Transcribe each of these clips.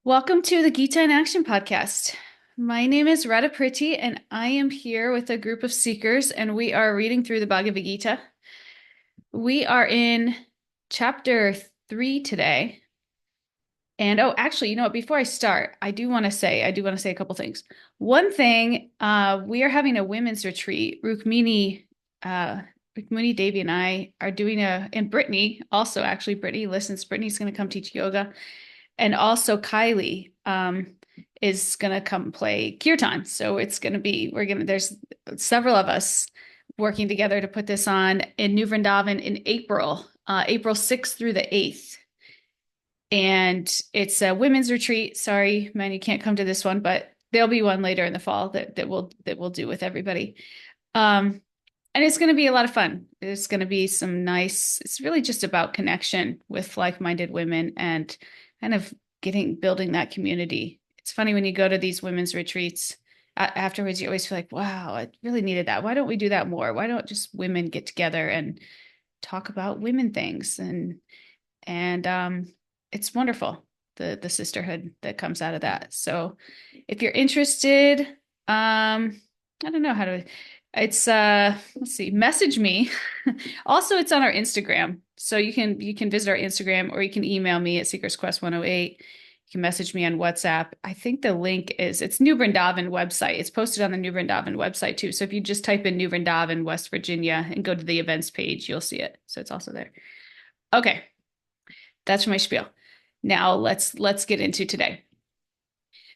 Welcome to the Gita in Action podcast. My name is Radha Priti, and I am here with a group of seekers, and we are reading through the Bhagavad Gita. We are in chapter 3 today. And actually, you know what? Before I start, I do want to say a couple things. One thing, we are having a women's retreat. Rukmini Devi and I are doing and Brittany also, actually, Brittany listens. Brittany's going to come teach yoga. And also Kylie is going to come play kirtan. So there's several of us working together to put this on in New Vrindavan in April, April 6th through the 8th. And it's a women's retreat. Sorry, man, you can't come to this one, but there'll be one later in the fall that we'll do with everybody. And it's going to be a lot of fun. It's really just about connection with like-minded women and kind of building that community. It's funny when you go to these women's retreats, afterwards, you always feel like, wow, I really needed that. Why don't we do that more? Why don't just women get together and talk about women things? And it's wonderful, the sisterhood that comes out of that. So if you're interested, I don't know how to, it's let's see, message me. Also, it's on our Instagram. So you can visit our Instagram, or you can email me at seekersquest108. You can message me on WhatsApp. I think the link it's New Vrindavan website. It's posted on the New Vrindavan website too. So if you just type in New Vrindavan, West Virginia, and go to the events page, you'll see it. So it's also there. Okay, that's my spiel. Now let's get into today.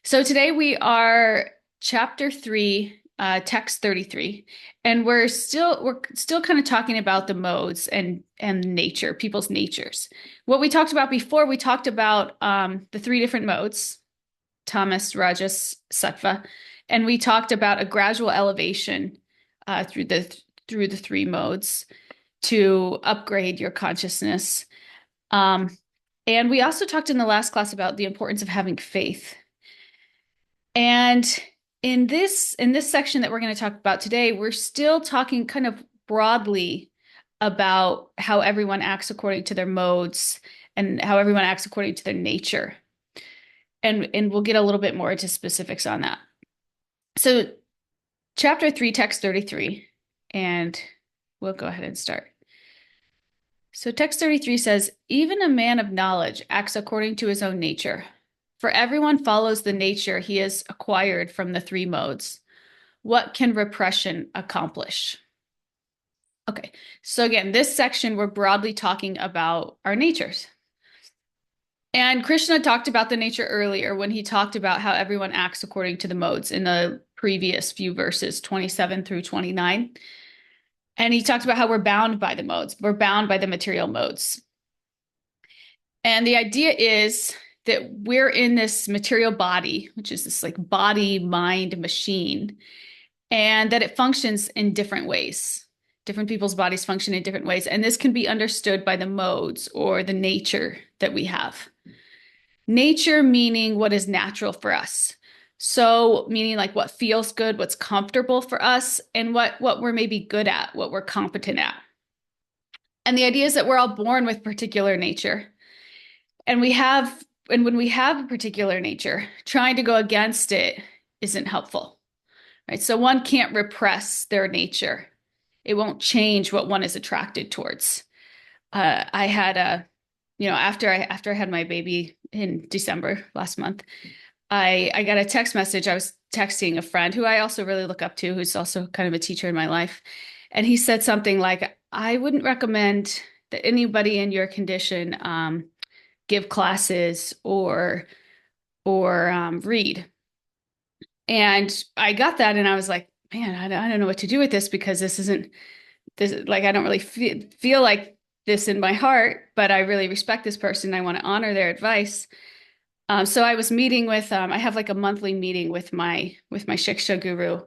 So today we are chapter 3, text 33, and we're still kind of talking about the modes and nature, people's natures. What we talked about before, we talked about the 3 different modes: tamas, rajas, sattva, and we talked about a gradual elevation through the 3 modes to upgrade your consciousness. And we also talked in the last class about the importance of having faith. And in this section that we're going to talk about today, we're still talking kind of broadly about how everyone acts according to their modes and how everyone acts according to their nature. And we'll get a little bit more into specifics on that. So chapter 3, text 33, and we'll go ahead and start. So text 33 says, even a man of knowledge acts according to his own nature, for everyone follows the nature he has acquired from the 3 modes. What can repression accomplish? Okay, so again, this section, we're broadly talking about our natures. And Krishna talked about the nature earlier when he talked about how everyone acts according to the modes in the previous few verses, 27 through 29. And he talked about how we're bound by the modes. We're bound by the material modes. And the idea is that we're in this material body, which is this like body, mind, machine, and that it functions in different ways. Different people's bodies function in different ways. And this can be understood by the modes or the nature that we have. Nature meaning what is natural for us. So meaning like what feels good, what's comfortable for us, and what we're maybe good at, what we're competent at. And the idea is that we're all born with particular nature. And when we have a particular nature, trying to go against it isn't helpful. Right? So one can't repress their nature. It won't change what one is attracted towards. I had after I had my baby in December last month, I got a text message. I was texting a friend who I also really look up to, who's also kind of a teacher in my life. And he said something like, I wouldn't recommend that anybody in your condition give classes or read. And I got that, and I was like, man, I don't know what to do with this, because like, I don't really feel like this in my heart, but I really respect this person. I want to honor their advice. So I was meeting with, I have like a monthly meeting with my Shiksha guru.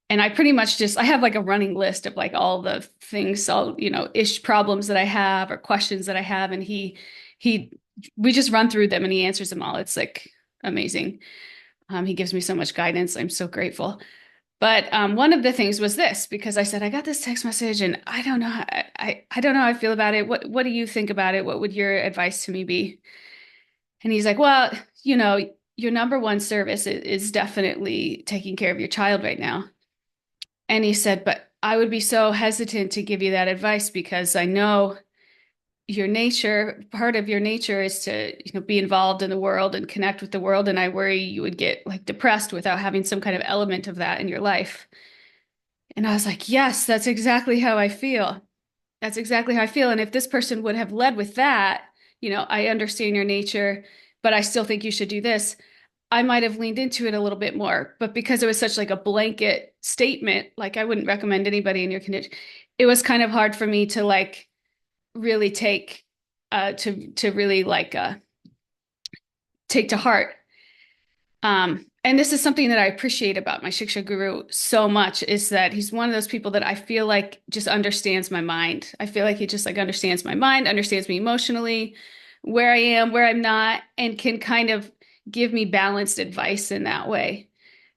And I pretty much I have like a running list of like all the things, ish problems that I have or questions that I have. And we just run through them and he answers them all. It's like amazing. He gives me so much guidance. I'm so grateful. But one of the things was this, because I said, I got this text message and I don't know, I don't know how I feel about it. What do you think about it? What would your advice to me be? And he's like, well, your number one service is definitely taking care of your child right now. And he said, but I would be so hesitant to give you that advice because I know your nature, part of your nature is to, be involved in the world and connect with the world. And I worry you would get like depressed without having some kind of element of that in your life. And I was like, yes, that's exactly how I feel. That's exactly how I feel. And if this person would have led with that, I understand your nature, but I still think you should do this. I might have leaned into it a little bit more, but because it was such like a blanket statement, like I wouldn't recommend anybody in your condition, it was kind of hard for me to like really take to really like take to heart. And this is something that I appreciate about my Shiksha guru so much is that he's one of those people that I feel like just understands my mind. I feel like he just like understands my mind, understands me emotionally, where I am, where I'm not, and can kind of give me balanced advice in that way.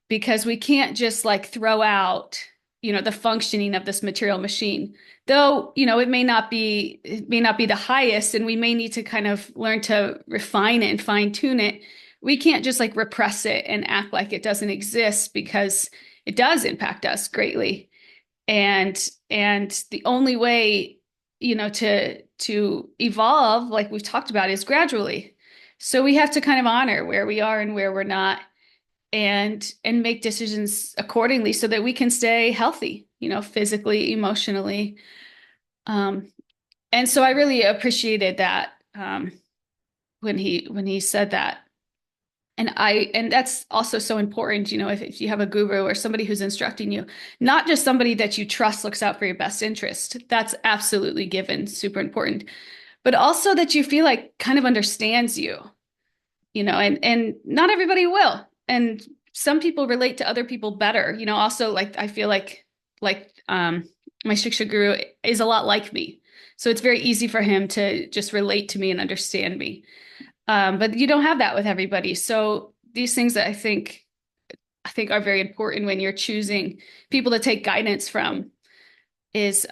Because we can't just like throw out, the functioning of this material machine. Though, it may not be the highest, and we may need to kind of learn to refine it and fine tune it. We can't just like repress it and act like it doesn't exist because it does impact us greatly. And the only way, to evolve, like we've talked about, is gradually. So we have to kind of honor where we are and where we're not and make decisions accordingly so that we can stay healthy, physically, emotionally. And so I really appreciated that when he said that. And that's also so important, if you have a guru or somebody who's instructing you, not just somebody that you trust looks out for your best interest. That's absolutely given, super important, but also that you feel like kind of understands you, and not everybody will. And some people relate to other people better, also like I feel like my Shiksha guru is a lot like me. So it's very easy for him to just relate to me and understand me. But you don't have that with everybody. So these things that I think are very important when you're choosing people to take guidance from is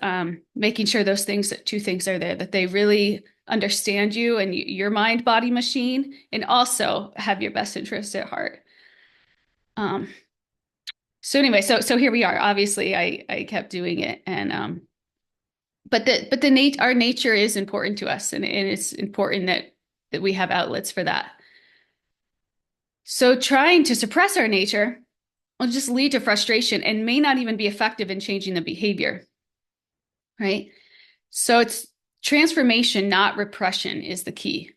making sure those two things are there, that they really understand you and your mind body machine, and also have your best interest at heart. Um, so anyway, so here we are. Obviously, I kept doing it, and our nature is important to us, and it's important that we have outlets for that. So trying to suppress our nature will just lead to frustration and may not even be effective in changing the behavior, right? So it's transformation, not repression, is the key.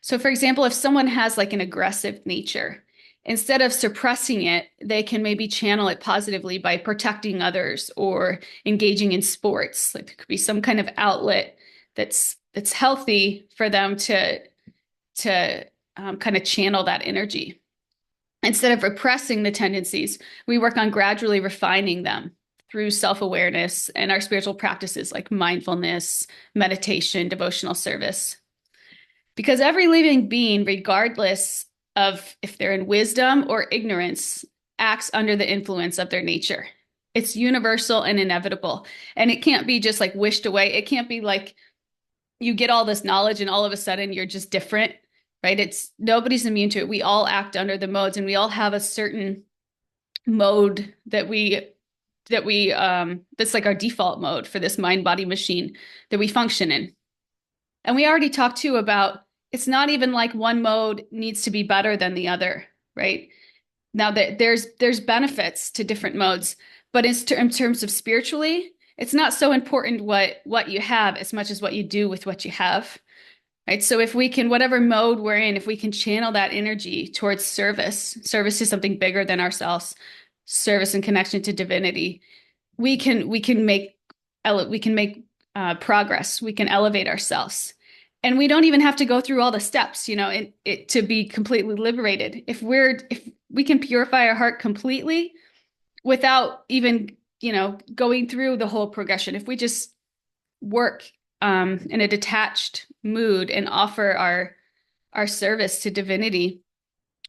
So, for example, if someone has like an aggressive nature, instead of suppressing it, they can maybe channel it positively by protecting others or engaging in sports. Like there could be some kind of outlet that's healthy for them to kind of channel that energy. Instead of repressing the tendencies, we work on gradually refining them through self-awareness and our spiritual practices like mindfulness, meditation, devotional service. Because every living being, regardless of if they're in wisdom or ignorance, acts under the influence of their nature. It's universal and inevitable. And it can't be just like wished away. It can't be like you get all this knowledge and all of a sudden you're just different, right? It's nobody's immune to it. We all act under the modes, and we all have a certain mode that's like our default mode for this mind body machine that we function in. And we already talked too about it's not even like one mode needs to be better than the other, right? Now that there's benefits to different modes, but in terms of spiritually, it's not so important what you have as much as what you do with what you have, right? So if we can, whatever mode we're in, if we can channel that energy towards service to something bigger than ourselves, service and connection to divinity, we can make progress. We can elevate ourselves. And we don't even have to go through all the steps, to be completely liberated. If we can purify our heart completely without even, going through the whole progression. If we just work in a detached mood and offer our service to divinity,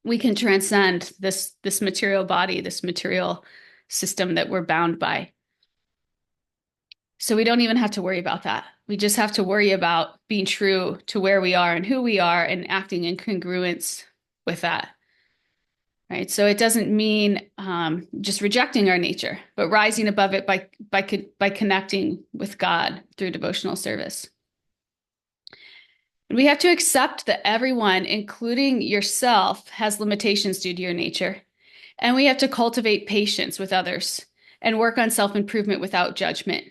we can transcend this material body, this material system that we're bound by. So we don't even have to worry about that. We just have to worry about being true to where we are and who we are and acting in congruence with that. Right. So it doesn't mean just rejecting our nature, but rising above it by connecting with God through devotional service. We have to accept that everyone, including yourself, has limitations due to your nature. And we have to cultivate patience with others and work on self-improvement without judgment,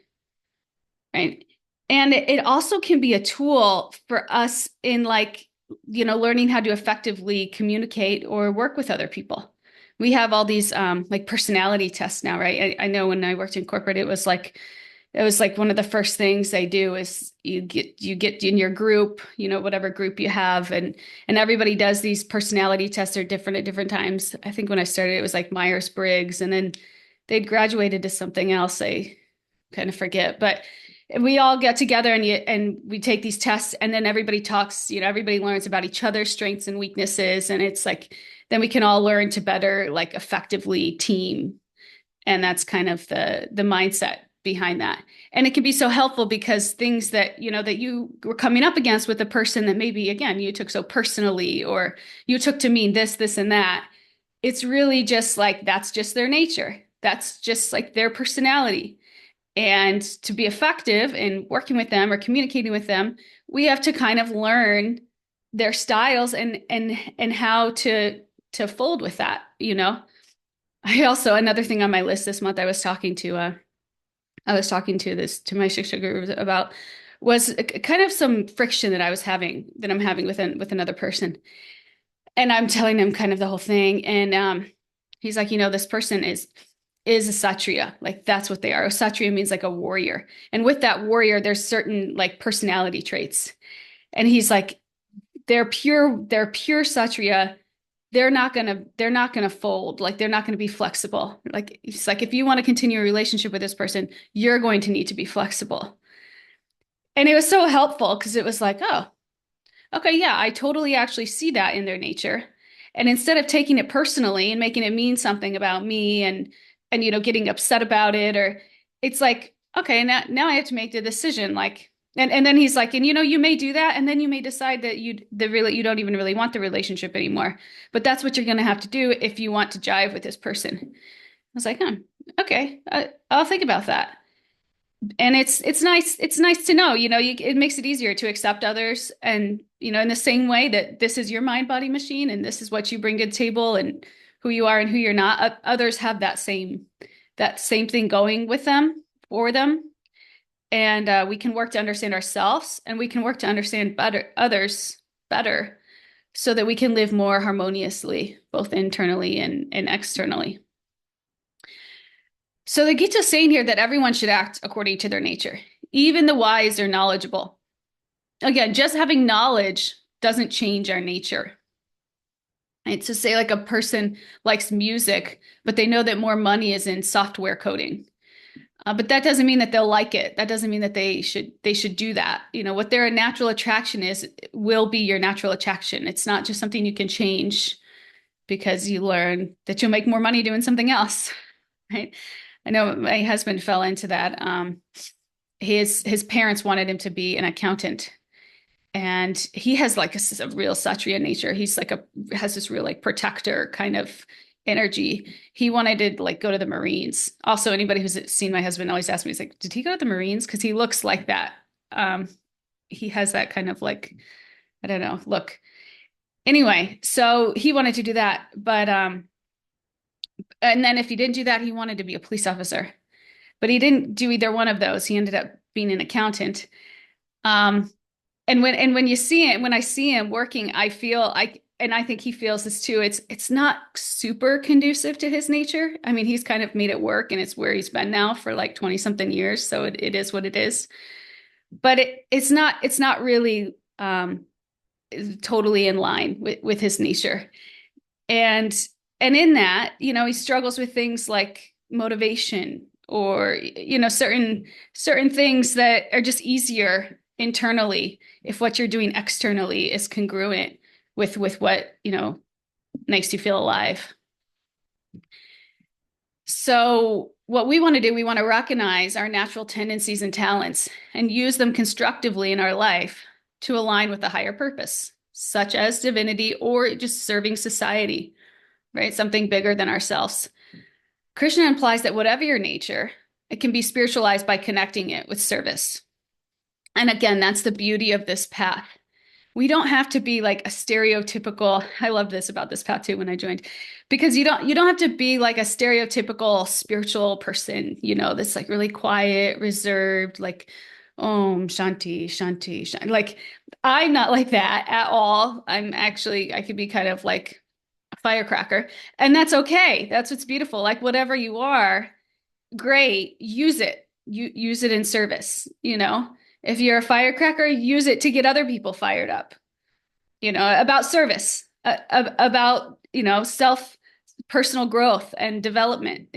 right? And it also can be a tool for us in learning how to effectively communicate or work with other people. We have all these like personality tests now, right? I know when I worked in corporate, it was like one of the first things they do is you get in your group, whatever group you have, and everybody does these personality tests are different at different times. I think when I started, it was like Myers-Briggs, and then they'd graduated to something else. I kind of forget, but we all get together and we take these tests, and then everybody talks. Everybody learns about each other's strengths and weaknesses, and it's like then we can all learn to better like effectively team, and that's kind of the mindset behind that. And it can be so helpful because things that that you were coming up against with a person that maybe again you took so personally or you took to mean this and that, it's really just like that's just their nature, that's just like their personality. And to be effective in working with them or communicating with them, we have to kind of learn their styles and how to fold with that. I also, another thing on my list this month, I was talking to my Shiksha guru about was kind of some friction that I'm having with another person. And I'm telling him kind of the whole thing. And he's like, this person is a Satriya. Like that's what they are. A Satriya means like a warrior. And with that warrior, there's certain like personality traits. And he's like, they're pure Satriya. They're not gonna fold. Like they're not gonna be flexible. Like it's like if you want to continue a relationship with this person, you're going to need to be flexible. And it was so helpful because it was like, oh, okay, yeah, I totally actually see that in their nature. And instead of taking it personally and making it mean something about me and getting upset about it, or it's like, okay, now I have to make the decision. Like, and then he's like, and you may do that, and then you may decide that you don't even really want the relationship anymore. But that's what you're gonna have to do if you want to jive with this person. I was like, okay, I'll think about that. And it's nice to know, it makes it easier to accept others, and in the same way that this is your mind body machine and this is what you bring to the table and who you are and who you're not. Others have that same thing going with them, for them, and we can work to understand ourselves, and we can work to understand others better, so that we can live more harmoniously both internally and externally. So the Gita is saying here that everyone should act according to their nature, even the wise or knowledgeable. Again, just having knowledge doesn't change our nature. Right? So say like a person likes music, but they know that more money is in software coding. But that doesn't mean that they'll like it. That doesn't mean that they should do that. What their natural attraction is will be your natural attraction. It's not just something you can change because you learn that you'll make more money doing something else, right? I know my husband fell into that. His parents wanted him to be an accountant, and he has like a real Satriya nature. He's like has this real like protector kind of energy. He wanted to like go to the Marines. Also, anybody who's seen my husband always asks me, he's like, did he go to the Marines? Because he looks like that. Um, he has that kind of like, I don't know, look. Anyway, so he wanted to do that, but and then if he didn't do that, he wanted to be a police officer. But he didn't do either one of those. He ended up being an accountant. Um, and when you see it, when I see him working, I feel and I think he feels this too. It's not super conducive to his nature. I mean, he's kind of made it work, and it's where he's been now for like 20 something years. So it is what it is. But it's not really totally in line with his nature. And in that, he struggles with things like motivation, or certain things that are just easier internally if what you're doing externally is congruent with what makes you feel alive. So what we want to do, we want to recognize our natural tendencies and talents and use them constructively in our life to align with a higher purpose, such as divinity or just serving society, right? Something bigger than ourselves. Krishna implies that whatever your nature, it can be spiritualized by connecting it with service. And again, that's the beauty of this path. We don't have to be like a stereotypical, I love this about this path too when I joined, because you don't have to be like a stereotypical spiritual person, that's like really quiet, reserved, like Om Shanti, Shanti, Shanti. Like I'm not like that at all. I could be kind of like a firecracker, and that's okay. That's what's beautiful. Like whatever you are, great, use it. You use it in service. If you're a firecracker, use it to get other people fired up, about service, about, self personal growth and development,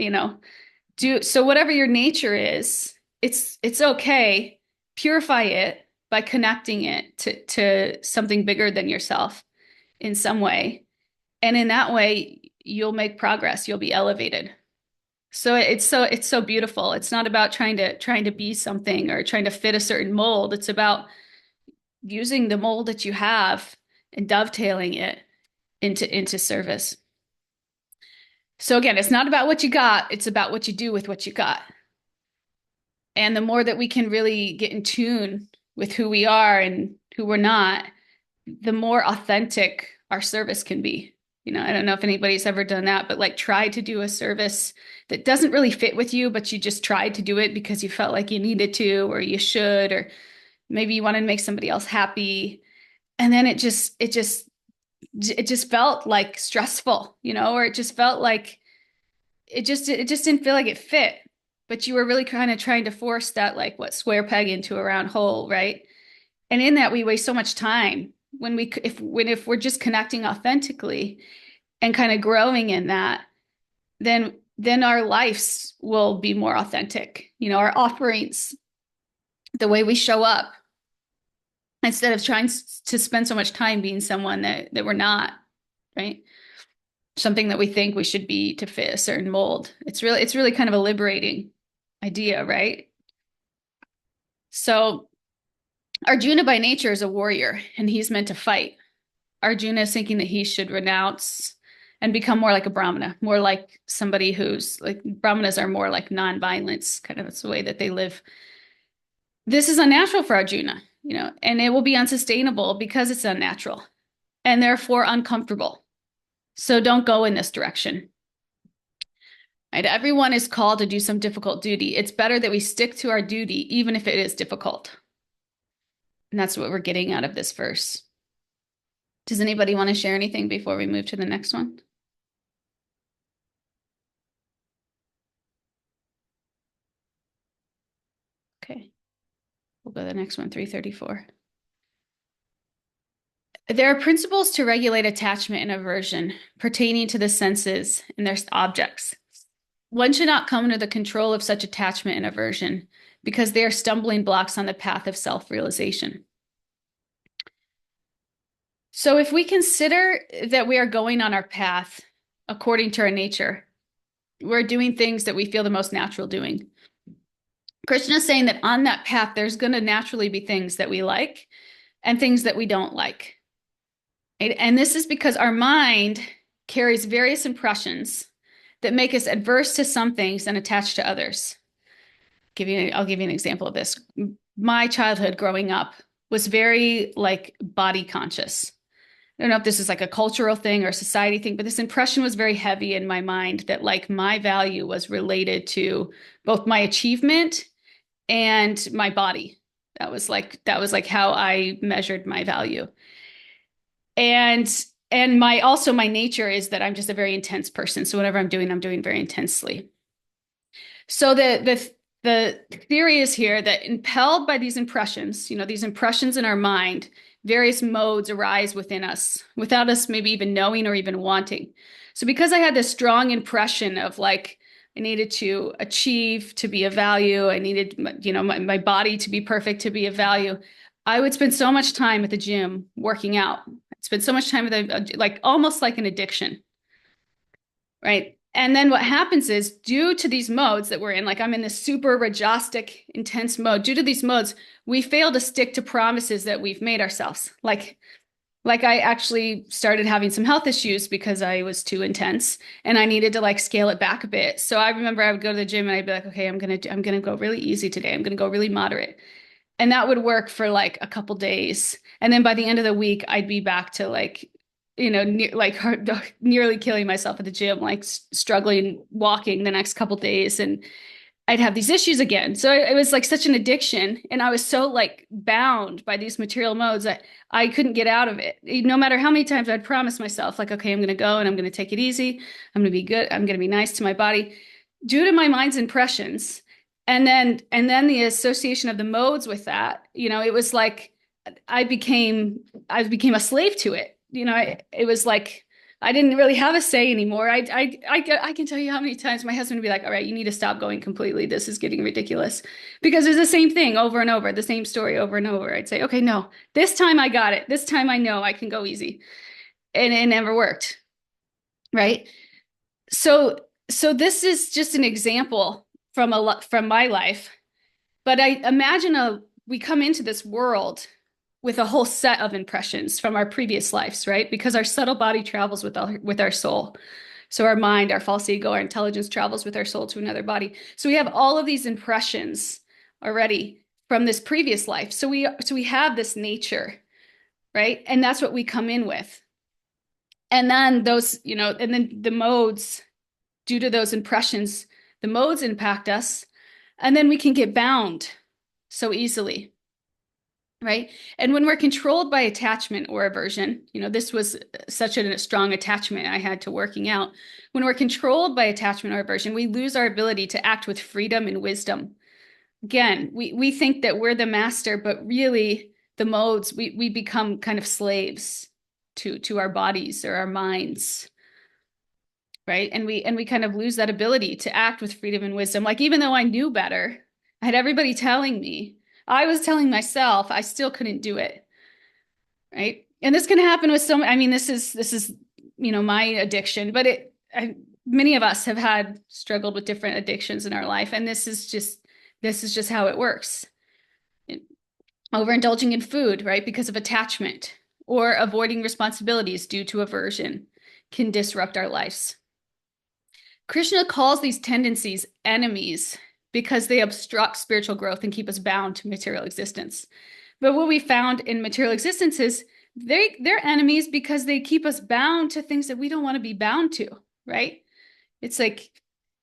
so whatever your nature is, it's okay. Purify it by connecting it to something bigger than yourself in some way. And in that way, you'll make progress, you'll be elevated. So it's so beautiful. It's not about trying to be something or trying to fit a certain mold. It's about using the mold that you have and dovetailing it into service. So again, it's not about what you got, it's about what you do with what you got. And the more that we can really get in tune with who we are and who we're not, the more authentic our service can be. I don't know if anybody's ever done that, but like try to do a service that doesn't really fit with you, but you just tried to do it because you felt like you needed to, or you should, or maybe you wanted to make somebody else happy. And then it just felt like stressful, or it just felt like it just didn't feel like it fit. But you were really kind of trying to force that, like, what, square peg into a round hole, right? And in that, we waste so much time if we're just connecting authentically and kind of growing in that, then our lives will be more authentic. Our offerings, the way we show up, instead of trying to spend so much time being someone that we're not, right? Something that we think we should be to fit a certain mold. It's really kind of a liberating idea, right? So Arjuna by nature is a warrior and he's meant to fight. Arjuna is thinking that he should renounce and become more like a Brahmana, more like somebody who's like, Brahmanas are more like non-violence, kind of it's the way that they live. This is unnatural for Arjuna, and it will be unsustainable because it's unnatural and therefore uncomfortable. So don't go in this direction. Right? Everyone is called to do some difficult duty. It's better that we stick to our duty, even if it is difficult. And that's what we're getting out of this verse. Does anybody want to share anything before we move to the next one? Okay. We'll go to the next one, 334. There are principles to regulate attachment and aversion pertaining to the senses and their objects. One should not come under the control of such attachment and aversion because they are stumbling blocks on the path of self-realization. So if we consider that we are going on our path according to our nature, we're doing things that we feel the most natural doing. Krishna is saying that on that path, there's going to naturally be things that we like and things that we don't like. Right? And this is because our mind carries various impressions that make us adverse to some things and attached to others. I'll give you an example of this. My childhood growing up was very like body conscious. I don't know if this is like a cultural thing or a society thing, but this impression was very heavy in my mind that like my value was related to both my achievement and my body. That was like how I measured my value. And my nature is that I'm just a very intense person. So whatever I'm doing very intensely. So the theory is here that impelled by these impressions, these impressions in our mind, various modes arise within us without us maybe even knowing or even wanting. So because I had this strong impression of like, I needed to achieve to be of value, I needed, my body to be perfect to be of value, I would spend so much time at the gym working out. I'd spend so much time with like almost like an addiction, right? And then what happens is, due to these modes that we're in, like I'm in this super rajastic, intense mode, due to these modes, we fail to stick to promises that we've made ourselves. Like I actually started having some health issues because I was too intense and I needed to like scale it back a bit. So I remember I would go to the gym and I'd be like, okay, I'm gonna go really easy today. I'm gonna go really moderate. And that would work for like a couple days. And then by the end of the week, I'd be back to like, nearly killing myself at the gym, like struggling walking the next couple days. And I'd have these issues again. So it was like such an addiction. And I was so like bound by these material modes that I couldn't get out of it. No matter how many times I'd promise myself, like, okay, I'm going to go and I'm going to take it easy. I'm going to be good. I'm going to be nice to my body. Due to my mind's impressions, and then the association of the modes with that, it was like I became a slave to it. It was like I didn't really have a say anymore. I can tell you how many times my husband would be like, all right, you need to stop going completely. This is getting ridiculous. Because it's the same thing over and over, the same story over and over. I'd say, okay, no, this time I got it. This time I know I can go easy. And it never worked. Right. So this is just an example from my life. But I imagine we come into this world with a whole set of impressions from our previous lives, right? Because our subtle body travels with our soul. So our mind, our false ego, our intelligence travels with our soul to another body. So we have all of these impressions already from this previous life. So we have this nature, right? And that's what we come in with. And then and then the modes, due to those impressions, the modes impact us, and then we can get bound so easily. Right. And when we're controlled by attachment or aversion, this was such a strong attachment I had to working out. When we're controlled by attachment or aversion, we lose our ability to act with freedom and wisdom. Again, we think that we're the master, but really the modes, we become kind of slaves to our bodies or our minds. Right. And we kind of lose that ability to act with freedom and wisdom. Like, even though I knew better, I had everybody telling me, I was telling myself, I still couldn't do it. Right. And this can happen with I mean, this is, my addiction, but many of us have had struggled with different addictions in our life. And this is just how it works. Overindulging in food, right, because of attachment, or avoiding responsibilities due to aversion can disrupt our lives. Krishna calls these tendencies enemies because they obstruct spiritual growth and keep us bound to material existence. But what we found in material existence is they're enemies because they keep us bound to things that we don't want to be bound to, right? It's like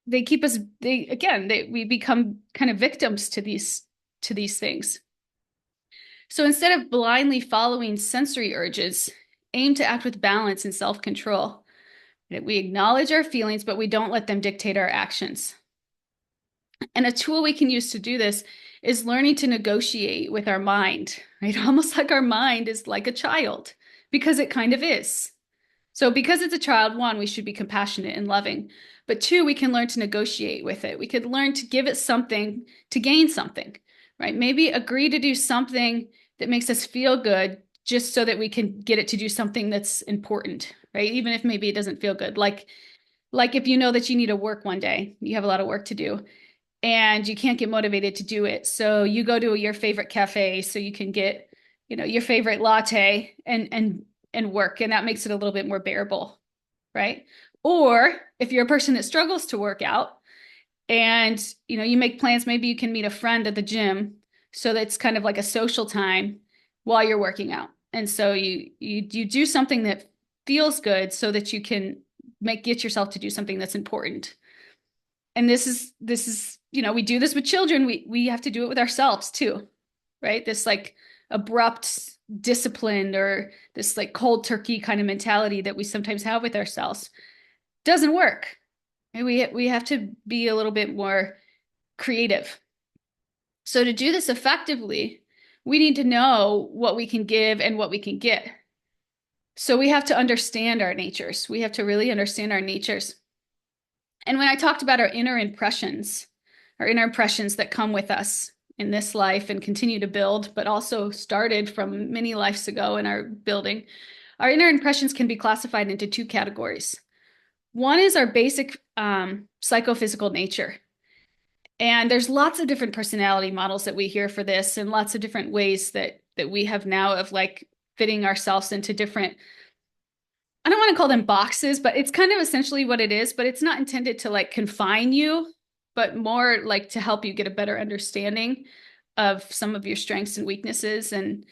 they keep us, we become kind of victims to these things. So instead of blindly following sensory urges, aim to act with balance and self-control. We acknowledge our feelings, but we don't let them dictate our actions. And a tool we can use to do this is learning to negotiate with our mind, right? Almost like our mind is like a child, because it kind of is. So because it's a child, one, we should be compassionate and loving. But two, we can learn to negotiate with it. We could learn to give it something to gain something, right? Maybe agree to do something that makes us feel good just so that we can get it to do something that's important, right? Even if maybe it doesn't feel good. Like if you know that you need to work one day, you have a lot of work to do and you can't get motivated to do it. So you go to your favorite cafe so you can get, your favorite latte and work. And that makes it a little bit more bearable, right? Or if you're a person that struggles to work out and, you make plans, maybe you can meet a friend at the gym. So that's kind of like a social time while you're working out. And so you do something that feels good so that you can get yourself to do something that's important. And this is, we do this with children. We have to do it with ourselves too, right? This like abrupt discipline or this like cold turkey kind of mentality that we sometimes have with ourselves doesn't work. We have to be a little bit more creative. So to do this effectively, we need to know what we can give and what we can get. So we have to understand our natures. We have to really understand our natures. And when I talked about our inner impressions that come with us in this life and continue to build, but also started from many lives ago in our building, our inner impressions can be classified into two categories. One is our basic psychophysical nature. And there's lots of different personality models that we hear for this, and lots of different ways that we have now of like fitting ourselves into different, I don't want to call them boxes, but it's kind of essentially what it is, but it's not intended to like confine you, but more like to help you get a better understanding of some of your strengths and weaknesses and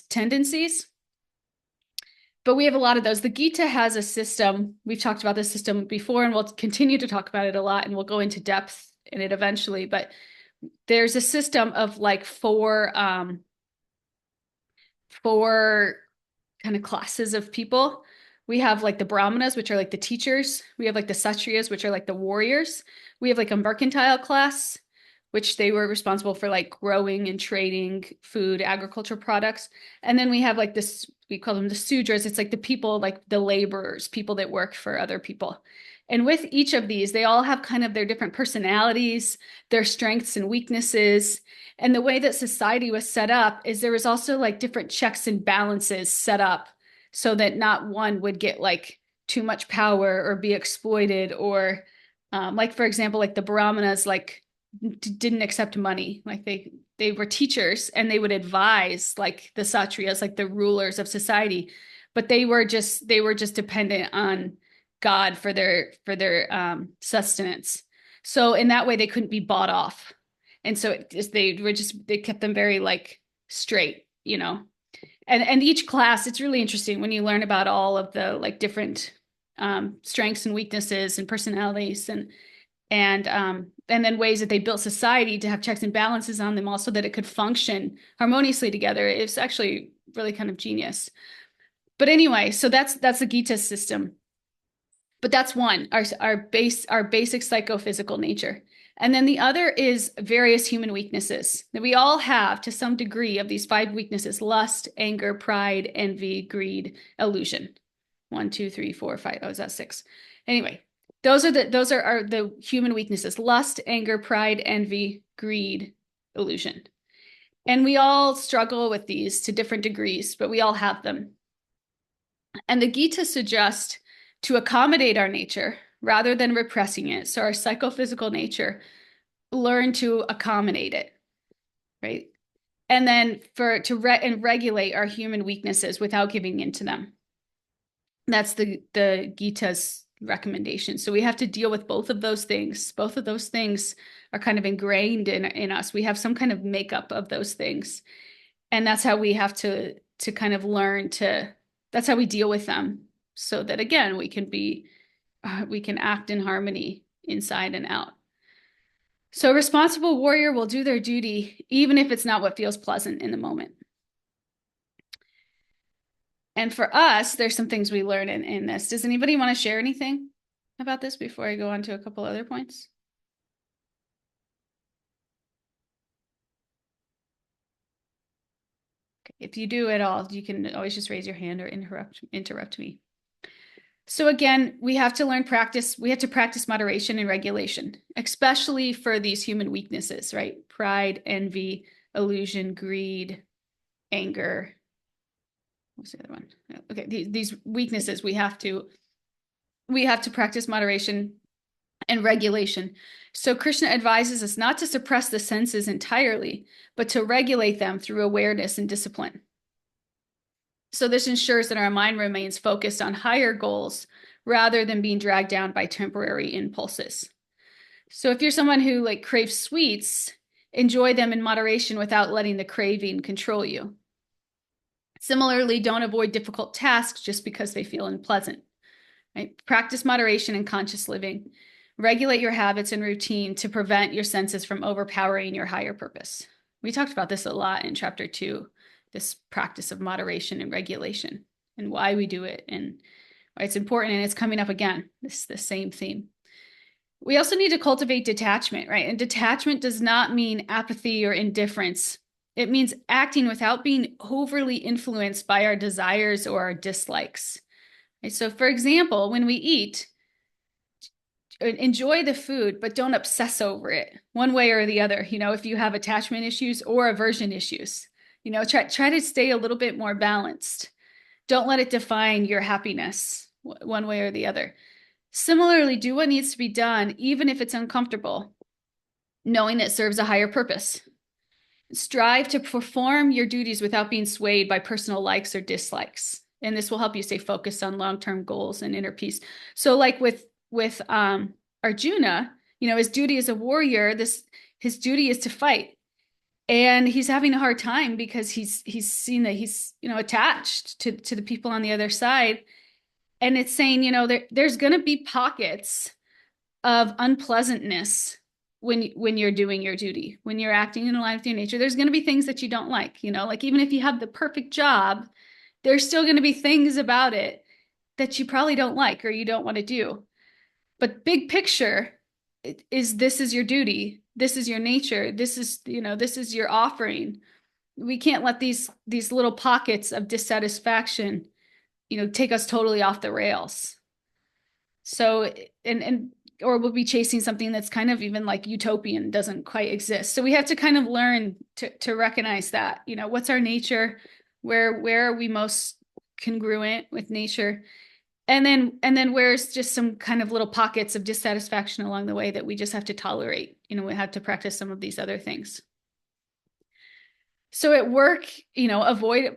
tendencies. But we have a lot of those. The Gita has a system. We've talked about this system before, and we'll continue to talk about it a lot, and we'll go into depth in it eventually. But there's a system of like four kind of classes of people. We have like the Brahmanas, which are like the teachers. We have like the Kshatriyas, which are like the warriors. We have like a mercantile class, which they were responsible for like growing and trading food, agricultural products. And then we have like this, we call them the Sudras. It's like the people, like the laborers, people that work for other people. And with each of these, they all have kind of their different personalities, their strengths and weaknesses. And the way that society was set up is there was also like different checks and balances set up so that not one would get like too much power or be exploited, or like, for example, like the Brahmanas, like didn't accept money. Like they were teachers and they would advise like the Kshatriyas, like the rulers of society, but they were just dependent on God for their sustenance. So in that way, they couldn't be bought off, and so they kept them very like straight, you know. And each class, it's really interesting when you learn about all of the like different strengths and weaknesses and personalities and then ways that they built society to have checks and balances on them all so that it could function harmoniously together. It's actually really kind of genius. But anyway, so that's the Gita system. But that's one, our basic psychophysical nature. And then the other is various human weaknesses that we all have to some degree of these 5 weaknesses: lust, anger, pride, envy, greed, illusion. 1, 2, 3, 4, 5. Oh, is that 6? Anyway, those are the human weaknesses: lust, anger, pride, envy, greed, illusion. And we all struggle with these to different degrees, but we all have them. And the Gita suggests to accommodate our nature rather than repressing it. So our psychophysical nature, learn to accommodate it, right? And then regulate our human weaknesses without giving in to them. That's the Gita's recommendation. So we have to deal with both of those things. Both of those things are kind of ingrained in us. We have some kind of makeup of those things. And that's how we have to kind of learn to, that's how we deal with them. So that again, we can act in harmony inside and out. So a responsible warrior will do their duty, even if it's not what feels pleasant in the moment. And for us, there's some things we learn in this. Does anybody want to share anything about this before I go on to a couple other points? Okay. If you do at all, you can always just raise your hand or interrupt me. So again, we have to practice moderation and regulation, especially for these human weaknesses, right? Pride, envy, illusion, greed, anger. What's the other one? Okay, these weaknesses, we have to practice moderation and regulation. So Krishna advises us not to suppress the senses entirely, but to regulate them through awareness and discipline. So this ensures that our mind remains focused on higher goals rather than being dragged down by temporary impulses. So if you're someone who like craves sweets, enjoy them in moderation without letting the craving control you. Similarly, don't avoid difficult tasks just because they feel unpleasant. Right? Practice moderation and conscious living. Regulate your habits and routine to prevent your senses from overpowering your higher purpose. We talked about this a lot in chapter 2. This practice of moderation and regulation and why we do it and why it's important. And it's coming up again, the same theme. We also need to cultivate detachment, right? And detachment does not mean apathy or indifference. It means acting without being overly influenced by our desires or our dislikes. Right? So for example, when we eat, enjoy the food, but don't obsess over it one way or the other. You know, if you have attachment issues or aversion issues, you know, try to stay a little bit more balanced. Don't let it define your happiness one way or the other. Similarly, do what needs to be done, even if it's uncomfortable, knowing it serves a higher purpose. Strive to perform your duties without being swayed by personal likes or dislikes. And this will help you stay focused on long-term goals and inner peace. So like with Arjuna, his duty as a warrior, his duty is to fight. And he's having a hard time because he's seen that he's, attached to the people on the other side. And it's saying, there's going to be pockets of unpleasantness when you're doing your duty, when you're acting in line with your nature. There's going to be things that you don't like, like even if you have the perfect job, there's still going to be things about it that you probably don't like or you don't want to do. But big picture is, this is your duty, this is your nature, this is your offering. We can't let these little pockets of dissatisfaction, take us totally off the rails. So, and or we'll be chasing something that's kind of even like utopian, doesn't quite exist. So we have to kind of learn to recognize that, what's our nature, where are we most congruent with nature, and then where's just some kind of little pockets of dissatisfaction along the way that we just have to tolerate. We have to practice some of these other things. So at work, avoid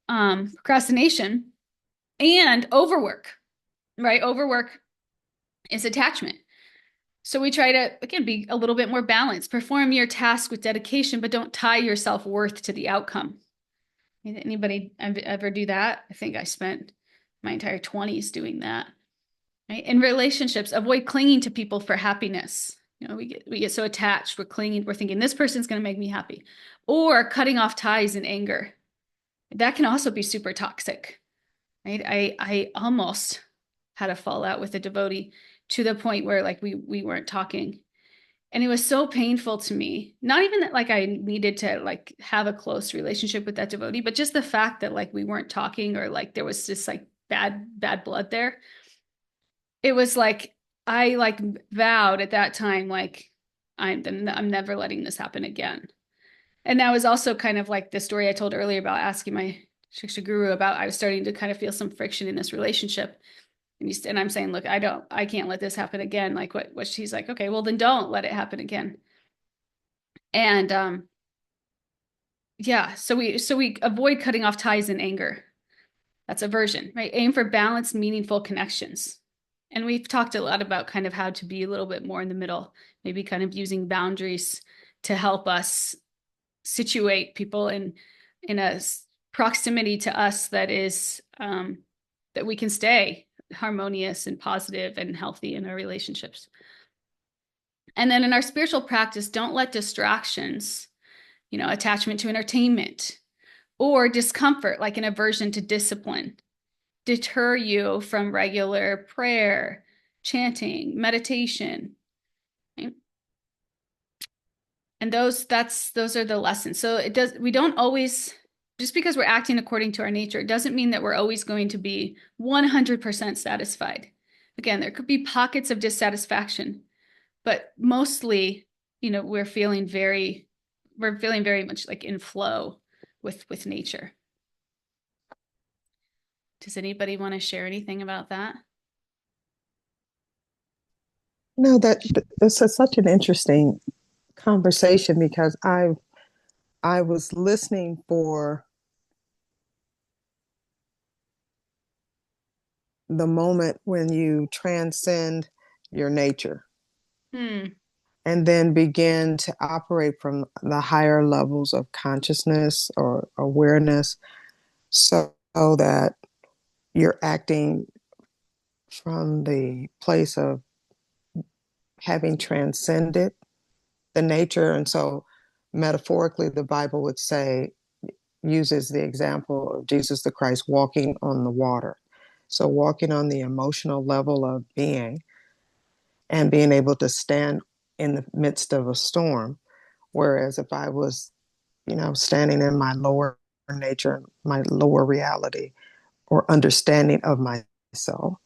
procrastination and overwork, right? Overwork is attachment. So we try to, again, be a little bit more balanced. Perform your task with dedication, but don't tie your self-worth to the outcome. Anybody ever do that? I think I spent my entire 20s doing that. Right? In relationships, avoid clinging to people for happiness. We get so attached, we're clinging, we're thinking this person's going to make me happy, or cutting off ties in anger. That can also be super toxic. Right? I almost had a fallout with a devotee to the point where like we weren't talking. And it was so painful to me. Not even that like I needed to like have a close relationship with that devotee, but just the fact that like we weren't talking, or like there was just like bad blood there. It was like I like vowed at that time, like I'm never letting this happen again. And that was also kind of like the story I told earlier about asking my Shiksha guru about, I was starting to kind of feel some friction in this relationship. And I'm saying, look, I can't let this happen again. Like what she's like, okay, well then don't let it happen again. And yeah, so we avoid cutting off ties in anger. That's aversion, right? Aim for balanced, meaningful connections. And we've talked a lot about kind of how to be a little bit more in the middle, maybe kind of using boundaries to help us situate people in a proximity to us that is that we can stay harmonious and positive and healthy in our relationships. And then in our spiritual practice, don't let distractions, attachment to entertainment or discomfort, like an aversion to discipline, deter you from regular prayer, chanting, meditation. Right? And those are the lessons. So we don't always, just because we're acting according to our nature, it doesn't mean that we're always going to be 100% satisfied. Again, there could be pockets of dissatisfaction, but mostly, we're feeling very much like in flow with nature. Does anybody want to share anything about that? No, this is such an interesting conversation because I was listening for the moment when you transcend your nature Hmm. and then begin to operate from the higher levels of consciousness or awareness, so that you're acting from the place of having transcended the nature. And so metaphorically, the Bible would say, uses the example of Jesus the Christ walking on the water. So walking on the emotional level of being and being able to stand in the midst of a storm. Whereas if I was, standing in my lower nature, my lower reality or understanding of myself,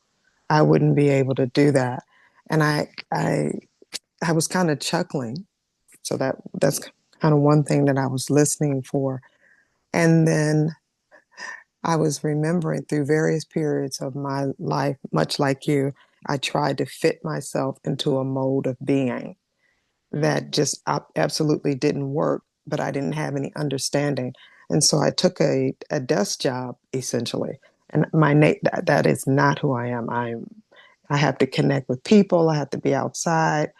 I wouldn't be able to do that. And I was kind of chuckling. So that's kind of one thing that I was listening for. And then I was remembering through various periods of my life, much like you, I tried to fit myself into a mode of being that Mm. just absolutely didn't work, but I didn't have any understanding. And so I took a desk job essentially. And that is not who I am. I have to connect with people, I have to be outside.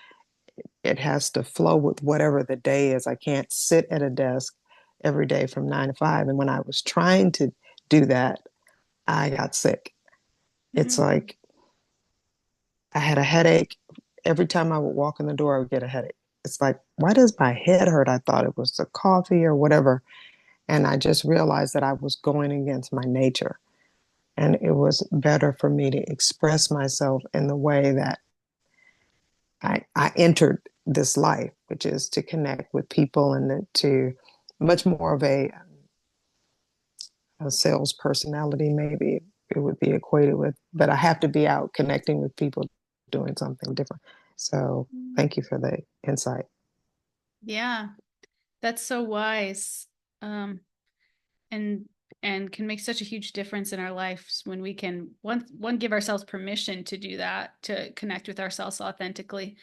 It has to flow with whatever the day is. I can't sit at a desk every day from 9 to 5. And when I was trying to do that, I got sick. It's Mm. like I had a headache. Every time I would walk in the door, I would get a headache. It's like, why does my head hurt? I thought it was the coffee or whatever. And I just realized that I was going against my nature. And it was better for me to express myself in the way that I entered this life, which is to connect with people and to much more of a sales personality, maybe it would be equated with, but I have to be out connecting with people doing something different. So thank you for the insight. Yeah, that's so wise. Um, and can make such a huge difference in our lives when we can one give ourselves permission to do that, to connect with ourselves authentically,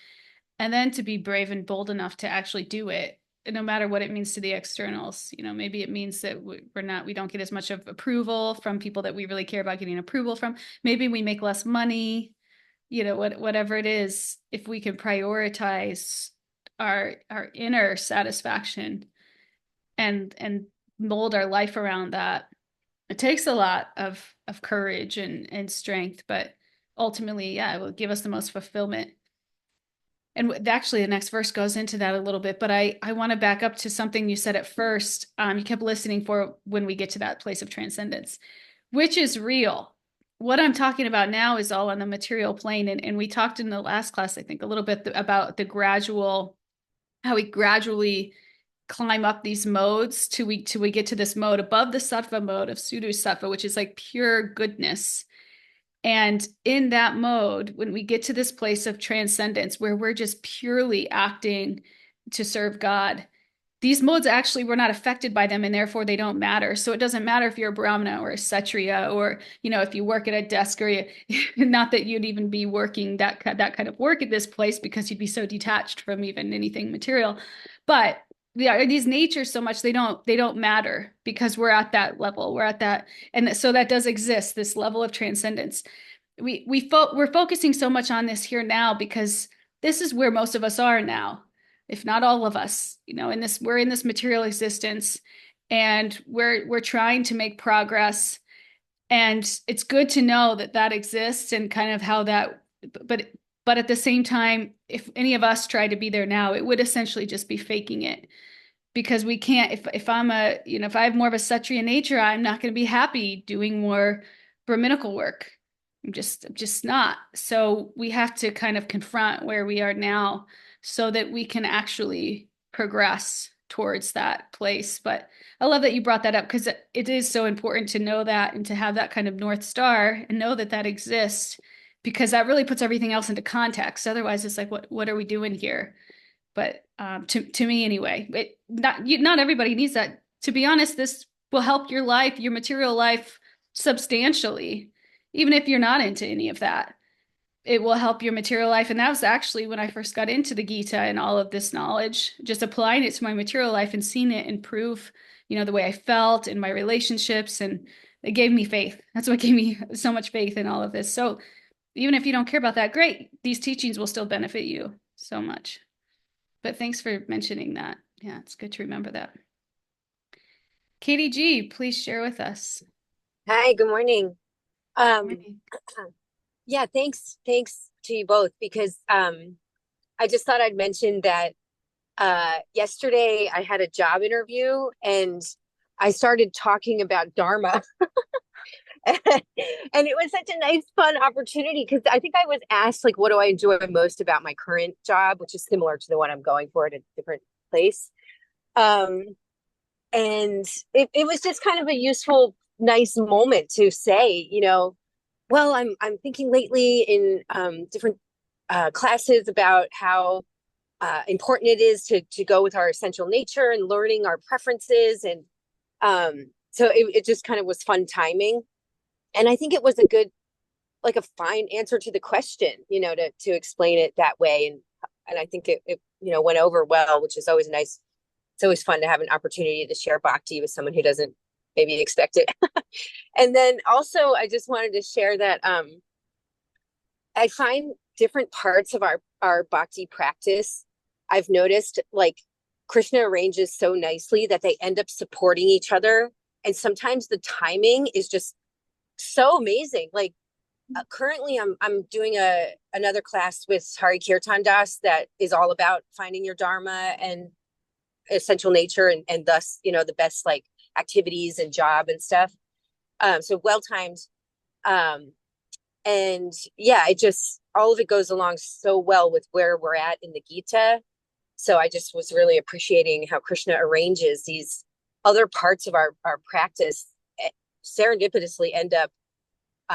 and then to be brave and bold enough to actually do it, no matter what it means to the externals. Maybe it means that we don't get as much of approval from people that we really care about getting approval from. Maybe we make less money, whatever it is. If we can prioritize our inner satisfaction and mold our life around that, it takes a lot of courage and strength, but ultimately, yeah, it will give us the most fulfillment. And actually, the next verse goes into that a little bit, but I want to back up to something you said at first. You kept listening for when we get to that place of transcendence, which is real. What I'm talking about now is all on the material plane. And we talked in the last class, I think, a little bit about how we gradually climb up these modes till we get to this mode above the sattva mode of Sudu sattva, which is like pure goodness. And in that mode, when we get to this place of transcendence where we're just purely acting to serve God, these modes actually we're not affected by them and therefore they don't matter. So it doesn't matter if you're a Brahmana or a Kshatriya or if you work at a desk or not that you'd even be working that kind of work at this place because you'd be so detached from even anything material. But yeah, these natures so much they don't matter because we're at that level. We're at that, and so that does exist, this level of transcendence. We're focusing so much on this here now because this is where most of us are now, if not all of us. We're in this material existence, and we're trying to make progress, and it's good to know that that exists and kind of how that. But at the same time, if any of us tried to be there now, it would essentially just be faking it, because we can't. If I'm if I have more of a Kshatriya nature, I'm not going to be happy doing more Brahminical work. I'm just not. So we have to kind of confront where we are now so that we can actually progress towards that place. But I love that you brought that up because it is so important to know that and to have that kind of North Star and know that that exists, because that really puts everything else into context. Otherwise, it's like, what are we doing here? But to me anyway, not everybody needs that. To be honest, this will help your life, your material life, substantially, even if you're not into any of that. It will help your material life. And that was actually when I first got into the Gita and all of this knowledge, just applying it to my material life and seeing it improve, the way I felt in my relationships. And it gave me faith. That's what gave me so much faith in all of this. So even if you don't care about that, great. These teachings will still benefit you so much. But thanks for mentioning that. Yeah, it's good to remember that. Katie G, please share with us. Hi, good morning. Um, Morning. yeah, thanks to you both because I just thought I'd mention that yesterday I had a job interview and I started talking about Dharma. And it was such a nice, fun opportunity because I think I was asked, like, what do I enjoy most about my current job, which is similar to the one I'm going for at a different place. Um, and it was just kind of a useful, nice moment to say, well, I'm thinking lately in different classes about how important it is to go with our essential nature and learning our preferences, and So it just kind of was fun timing. And I think it was a good, like a fine answer to the question, to explain it that way. And I think it went over well, which is always nice. It's always fun to have an opportunity to share bhakti with someone who doesn't maybe expect it. And then also I just wanted to share that I find different parts of our bhakti practice, I've noticed, like, Krishna arranges so nicely that they end up supporting each other. And sometimes the timing is just so amazing. Like, currently I'm doing another class with Hari Kirtan Das that is all about finding your dharma and essential nature, and thus, the best, like, activities and job and stuff. So well timed. Um, and yeah, it just, all of it goes along so well with where we're at in the Gita. So I just was really appreciating how Krishna arranges these other parts of our practice, serendipitously end up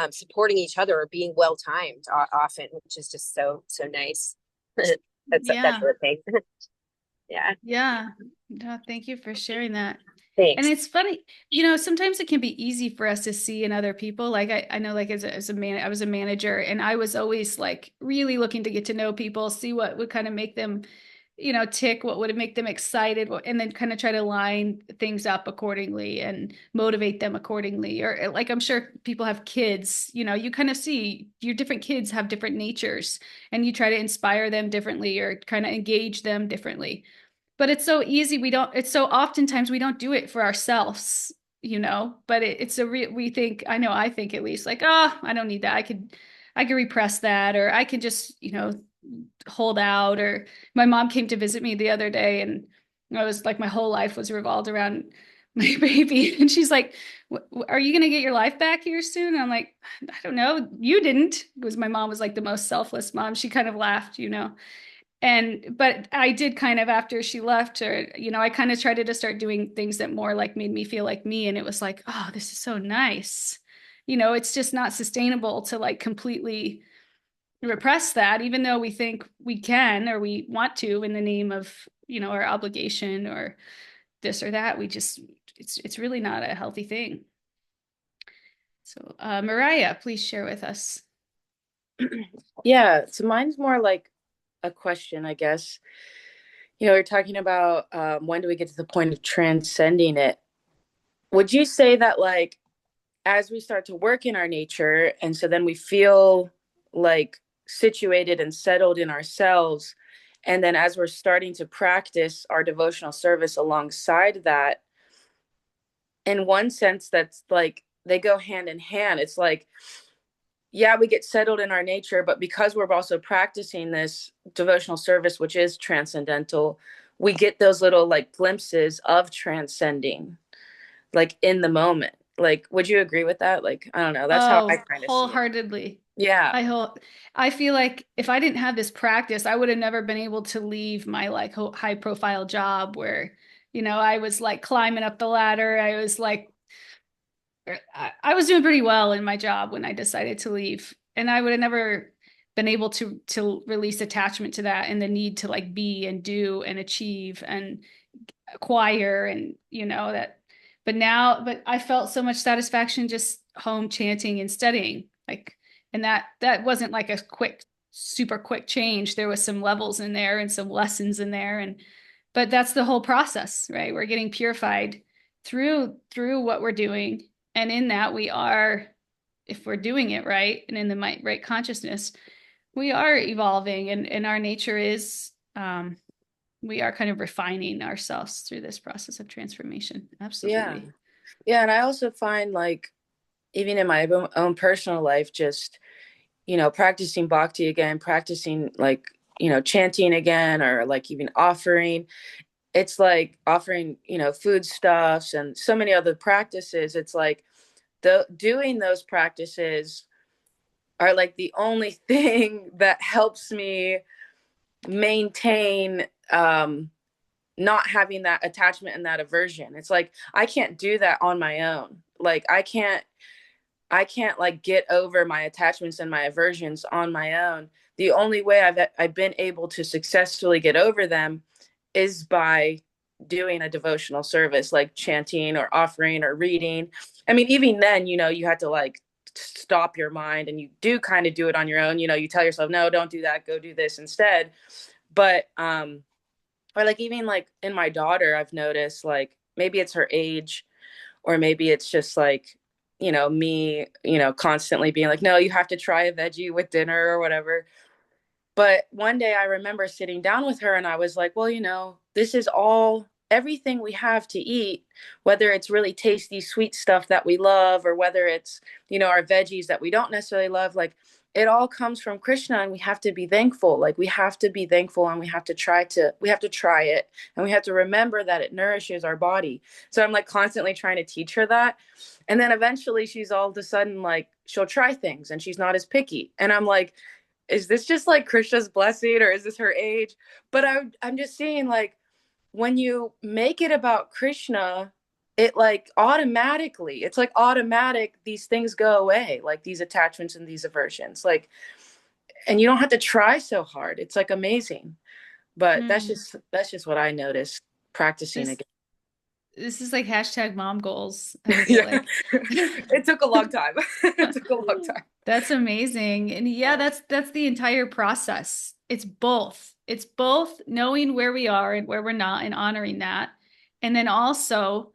supporting each other or being well timed often, which is just so nice. That's Yeah. the thing. Yeah. Yeah. No, thank you for sharing that. And Thanks. it's funny, sometimes it can be easy for us to see in other people. Like I know, like as a man, I was a manager, and I was always like really looking to get to know people, see what would kind of make them, tick, what would make them excited, and then kind of try to line things up accordingly and motivate them accordingly. Or like, I'm sure people have kids, you kind of see your different kids have different natures, and you try to inspire them differently or kind of engage them differently. But it's so easy. It's so oftentimes we don't do it for ourselves, but it's a real, we think, I think at least, like, oh, I don't need that. I could repress that, or I can just, hold out. Or my mom came to visit me the other day, and I was like, my whole life was revolved around my baby. And she's like, are you going to get your life back here soon? And I'm like, I don't know. You didn't, because my mom was like the most selfless mom. She kind of laughed, but I did kind of, after she left, or I kind of tried to start doing things that more like made me feel like me, and it was like, oh, this is so nice. It's just not sustainable to like completely repress that, even though we think we can or we want to in the name of our obligation or this or that. We just, it's really not a healthy thing. So Mariah, please share with us. Yeah, so mine's more like a question, I guess. You're talking about when do we get to the point of transcending it? Would you say that, like, as we start to work in our nature, and so then we feel like situated and settled in ourselves, and then as we're starting to practice our devotional service alongside that, in one sense, that's like they go hand in hand. It's like, yeah, we get settled in our nature, but because we're also practicing this devotional service, which is transcendental, we get those little like glimpses of transcending, like in the moment. Like, would you agree with that? Like, I don't know. That's how I Oh, kind of see it. wholeheartedly. Yeah. I feel like if I didn't have this practice, I would have never been able to leave my like high profile job where, I was like climbing up the ladder. I was doing pretty well in my job when I decided to leave. And I would have never been able to release attachment to that and the need to like be and do and achieve and acquire, and that. But I felt so much satisfaction just home chanting and studying, like, and that wasn't like a super quick change. There was some levels in there and some lessons in there, but that's the whole process, right? We're getting purified through what we're doing, and in that we are, if we're doing it right and in the right consciousness, we are evolving, and our nature is, we are kind of refining ourselves through this process of transformation. Yeah. Absolutely. Yeah. And I also find, like, even in my own personal life, just, practicing bhakti again, practicing, like, chanting again, or like even offering, it's like offering, foodstuffs and so many other practices. It's like doing those practices are like the only thing that helps me maintain not having that attachment and that aversion. It's like I can't do that on my own. Like I can't like get over my attachments and my aversions on my own. The only way I've been able to successfully get over them is by doing a devotional service, like chanting or offering or reading. I mean, even then, you had to like stop your mind, and you do kind of do it on your own. You tell yourself, no, don't do that, go do this instead. But or like even like in my daughter, I've noticed like maybe it's her age, or maybe it's just like, me, constantly being like, no, you have to try a veggie with dinner or whatever. But one day I remember sitting down with her and I was like, well, this is all everything we have to eat, whether it's really tasty, sweet stuff that we love, or whether it's, our veggies that we don't necessarily love. Like, it all comes from Krishna, and we have to be thankful. Like, we have to be thankful, and we have to try it, and we have to remember that it nourishes our body. So I'm like constantly trying to teach her that. And then eventually she's all of a sudden like, she'll try things and she's not as picky. And I'm like, is this just like Krishna's blessing, or is this her age? But I'm just seeing like, when you make it about Krishna, it like automatically, it's like automatic, these things go away, like these attachments and these aversions, like, and you don't have to try so hard. It's like amazing. But that's just what I noticed practicing This again. this is like hashtag mom goals, I feel Yeah. like. It took a long time. It took a long time. That's amazing. And yeah, that's the entire process. It's both. It's both knowing where we are and where we're not and honoring that. And then also,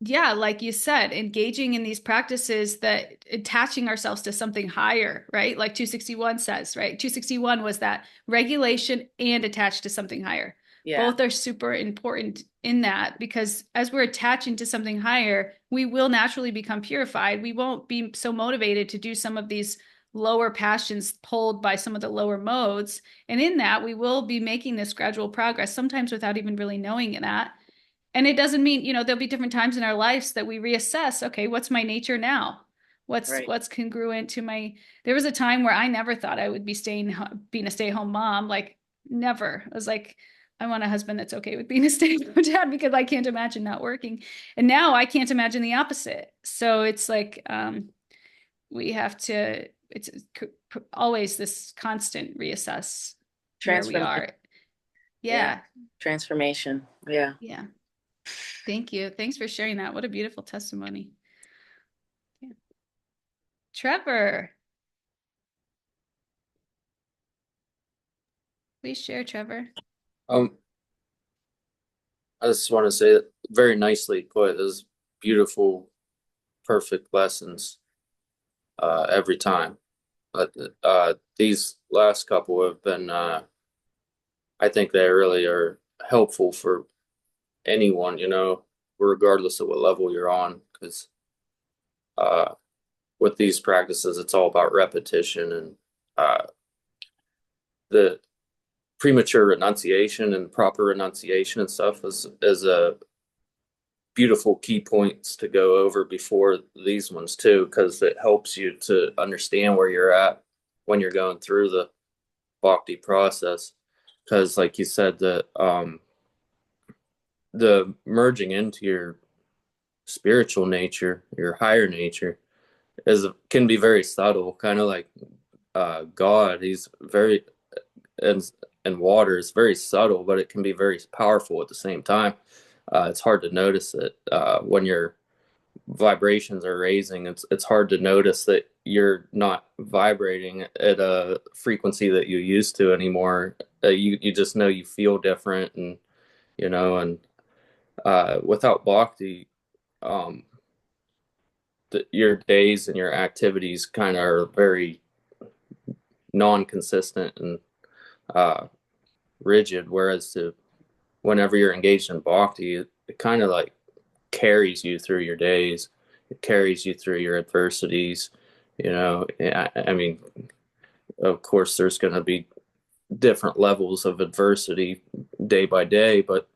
yeah, like you said, engaging in these practices that attaching ourselves to something higher, right? Like 261 says, right? 261 was that regulation and attached to something higher. Yeah. Both are super important in that, because as we're attaching to something higher, we will naturally become purified. We won't be so motivated to do some of these lower passions pulled by some of the lower modes. And in that, we will be making this gradual progress, sometimes without even really knowing that. And it doesn't mean, there'll be different times in our lives that we reassess, okay, what's my nature now? Right. What's congruent to my, there was a time where I never thought I would be being a stay-at-home mom, like never. I was like, I want a husband that's okay with being a stay-at-home dad, because I can't imagine not working. And now I can't imagine the opposite. So it's like, we have to, it's always this constant reassess where we Transformation. are. Yeah. Yeah. Transformation. Yeah. Yeah. Thank you. Thanks for sharing that. What a beautiful testimony. Yeah. Trevor, please share, Trevor. Um, I just want to say that very nicely put. It was beautiful, perfect lessons every time. But these last couple have been, I think they really are helpful for anyone, regardless of what level you're on. Because uh, with these practices, it's all about repetition, and the premature renunciation and proper renunciation and stuff is a beautiful key points to go over before these ones too, because it helps you to understand where you're at when you're going through the bhakti process. Because like you said, the merging into your spiritual nature, your higher nature, can be very subtle, kind of like God. He's very, and water is very subtle, but it can be very powerful at the same time. It's hard to notice it when your vibrations are raising. It's hard to notice that you're not vibrating at a frequency that you used to anymore. You just know you feel different, and without bhakti, um, your days and your activities kind of are very non-consistent and rigid. Whereas whenever you're engaged in bhakti, it kind of like carries you through your days. It carries you through your adversities. I mean, of course, there's going to be different levels of adversity day by day, but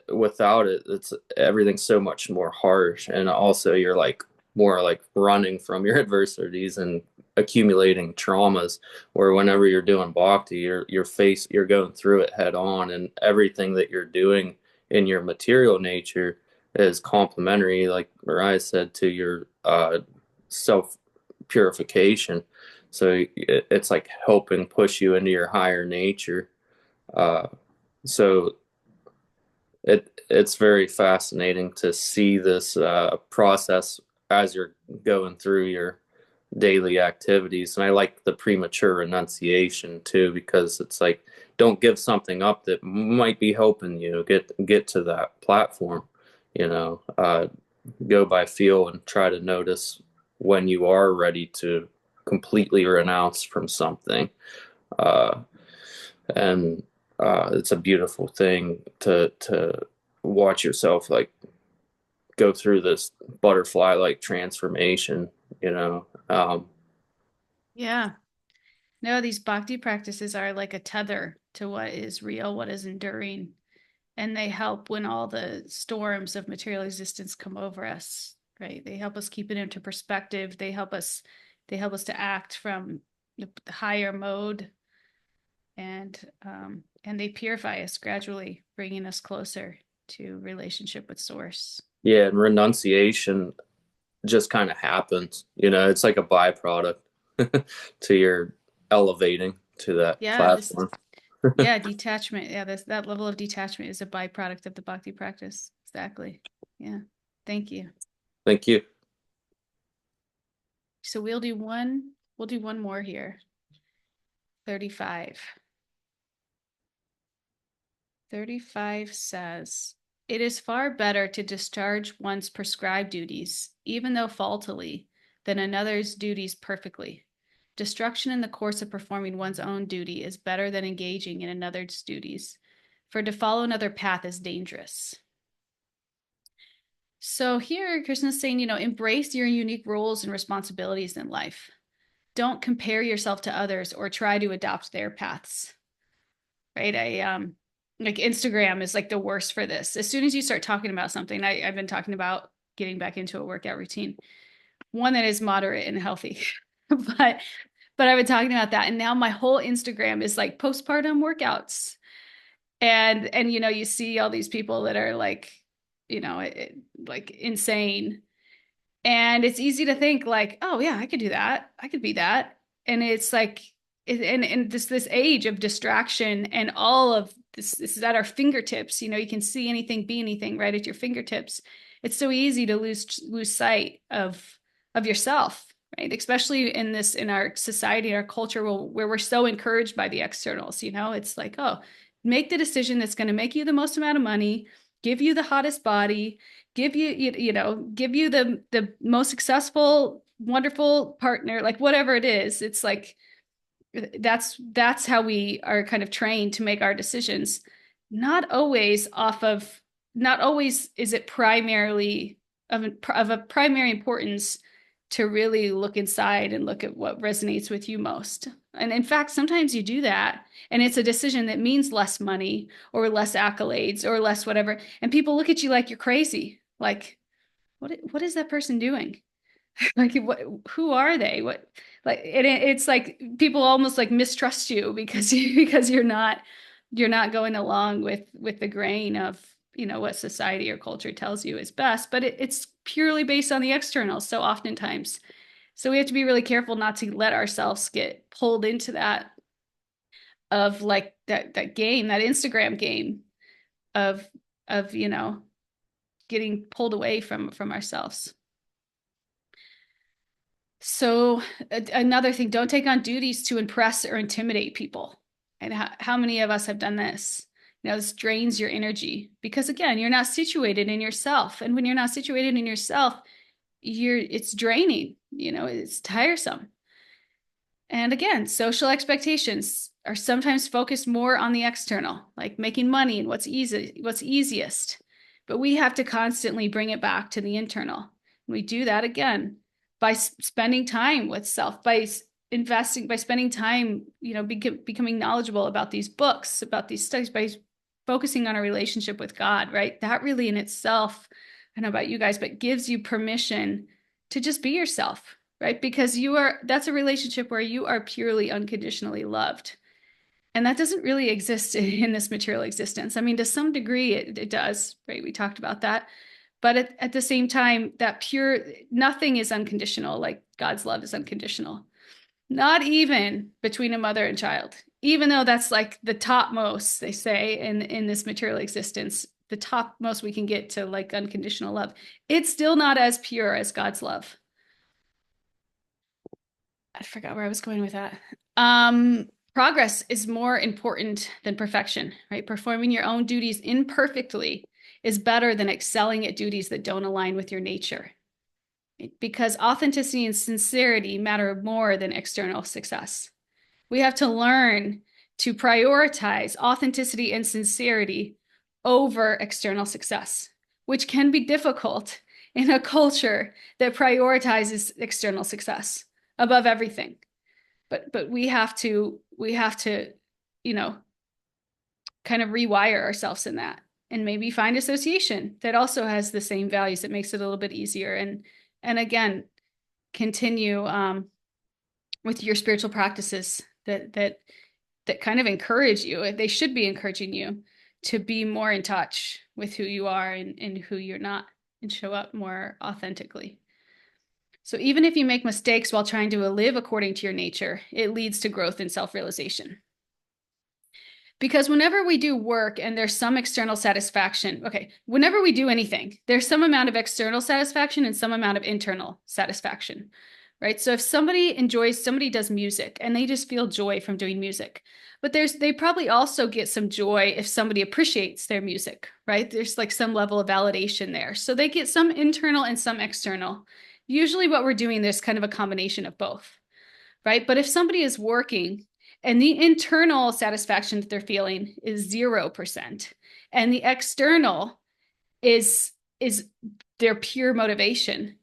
without it, it's everything's so much more harsh. And also, you're like more like running from your adversities and accumulating traumas. Where whenever you're doing bhakti, you're going through it head on, and everything that you're doing in your material nature is complementary, like Mariah said, to your self purification. So it's like helping push you into your higher nature. So it's very fascinating to see this process as you're going through your daily activities. And I like the premature renunciation too, because it's like, don't give something up that might be helping you get to that platform. Go by feel and try to notice when you are ready to completely renounce from something. uh, and it's a beautiful thing to watch yourself like go through this butterfly like transformation. Yeah. No, these bhakti practices are like a tether to what is real, what is enduring, and they help when all the storms of material existence come over us, right? They help us keep it into perspective. They help us to act from the higher mode, and they purify us gradually, bringing us closer to relationship with source. Yeah, and renunciation just kind of happens. It's like a byproduct to your elevating to that Yeah, platform. detachment. Yeah, that level of detachment is a byproduct of the bhakti practice. Exactly. Yeah. Thank you. Thank you. So we'll do one more here. 35. 35 says, "It is far better to discharge one's prescribed duties, even though faultily, than another's duties perfectly. Destruction in the course of performing one's own duty is better than engaging in another's duties, for to follow another path is dangerous." So here, Krishna's saying, embrace your unique roles and responsibilities in life. Don't compare yourself to others or try to adopt their paths. Right? Like Instagram is like the worst for this. As soon as you start talking about something, I've been talking about getting back into a workout routine, one that is moderate and healthy. but I've been talking about that, and now my whole Instagram is like postpartum workouts. And you see all these people that are like, like insane. And it's easy to think like, oh yeah, I could do that. I could be that. And it's like, and this age of distraction and all of this is at our fingertips. You can see anything, be anything right at your fingertips. It's so easy to lose sight of yourself, right? Especially in our society, our culture, where we're so encouraged by the externals. It's like, oh, make the decision that's going to make you the most amount of money, give you the hottest body, give you the most successful, wonderful partner, like whatever it is. It's like that's how we are kind of trained to make our decisions. Not always is it primarily of a primary importance to really look inside and look at what resonates with you most. And in fact, sometimes you do that and it's a decision that means less money or less accolades or less whatever. And people look at you like you're crazy. Like, what is that person doing? Like, who are they? It's like people almost like mistrust you because you're not going along with the grain of what society or culture tells you is best, but it's purely based on the external so oftentimes. So we have to be really careful not to let ourselves get pulled into that, of like that game, that Instagram game of getting pulled away from ourselves. So another thing, don't take on duties to impress or intimidate people. And how many of us have done this? This drains your energy because, again, you're not situated in yourself. And when you're not situated in yourself, it's draining, it's tiresome. And again, social expectations are sometimes focused more on the external, like making money and what's easiest. But we have to constantly bring it back to the internal. We do that again by spending time with self, by investing, by spending time, becoming knowledgeable about these books, about these studies, by focusing on a relationship with God, right? That really in itself, I don't know about you guys, but gives you permission to just be yourself, right? Because that's a relationship where you are purely unconditionally loved. And that doesn't really exist in this material existence. I mean, to some degree it does, right? We talked about that. But at the same time, nothing is unconditional, like God's love is unconditional. Not even between a mother and child, even though that's like the topmost, they say, in this material existence. the top most we can get to like unconditional love. It's still not as pure as God's love. I forgot where I was going with that. Progress is more important than perfection, right? Performing your own duties imperfectly is better than excelling at duties that don't align with your nature. Because authenticity and sincerity matter more than external success. We have to learn to prioritize authenticity and sincerity over external success, which can be difficult in a culture that prioritizes external success above everything. But we have to, you know, kind of rewire ourselves in that, and maybe find association that also has the same values that makes it a little bit easier. And again, continue with your spiritual practices that kind of encourage you. They should be encouraging you to be more in touch with who you are and who you're not, and show up more authentically. So even if you make mistakes while trying to live according to your nature, it leads to growth and self-realization. Because whenever we do work and there's some external satisfaction, okay, whenever we do anything, there's some amount of external satisfaction and some amount of internal satisfaction, right? So if somebody does music and they just feel joy from doing music, but they probably also get some joy if somebody appreciates their music, right? There's like some level of validation there. So they get some internal and some external. Usually what we're doing, there's kind of a combination of both, right? But if somebody is working and the internal satisfaction that they're feeling is 0%, and the external is their pure motivation,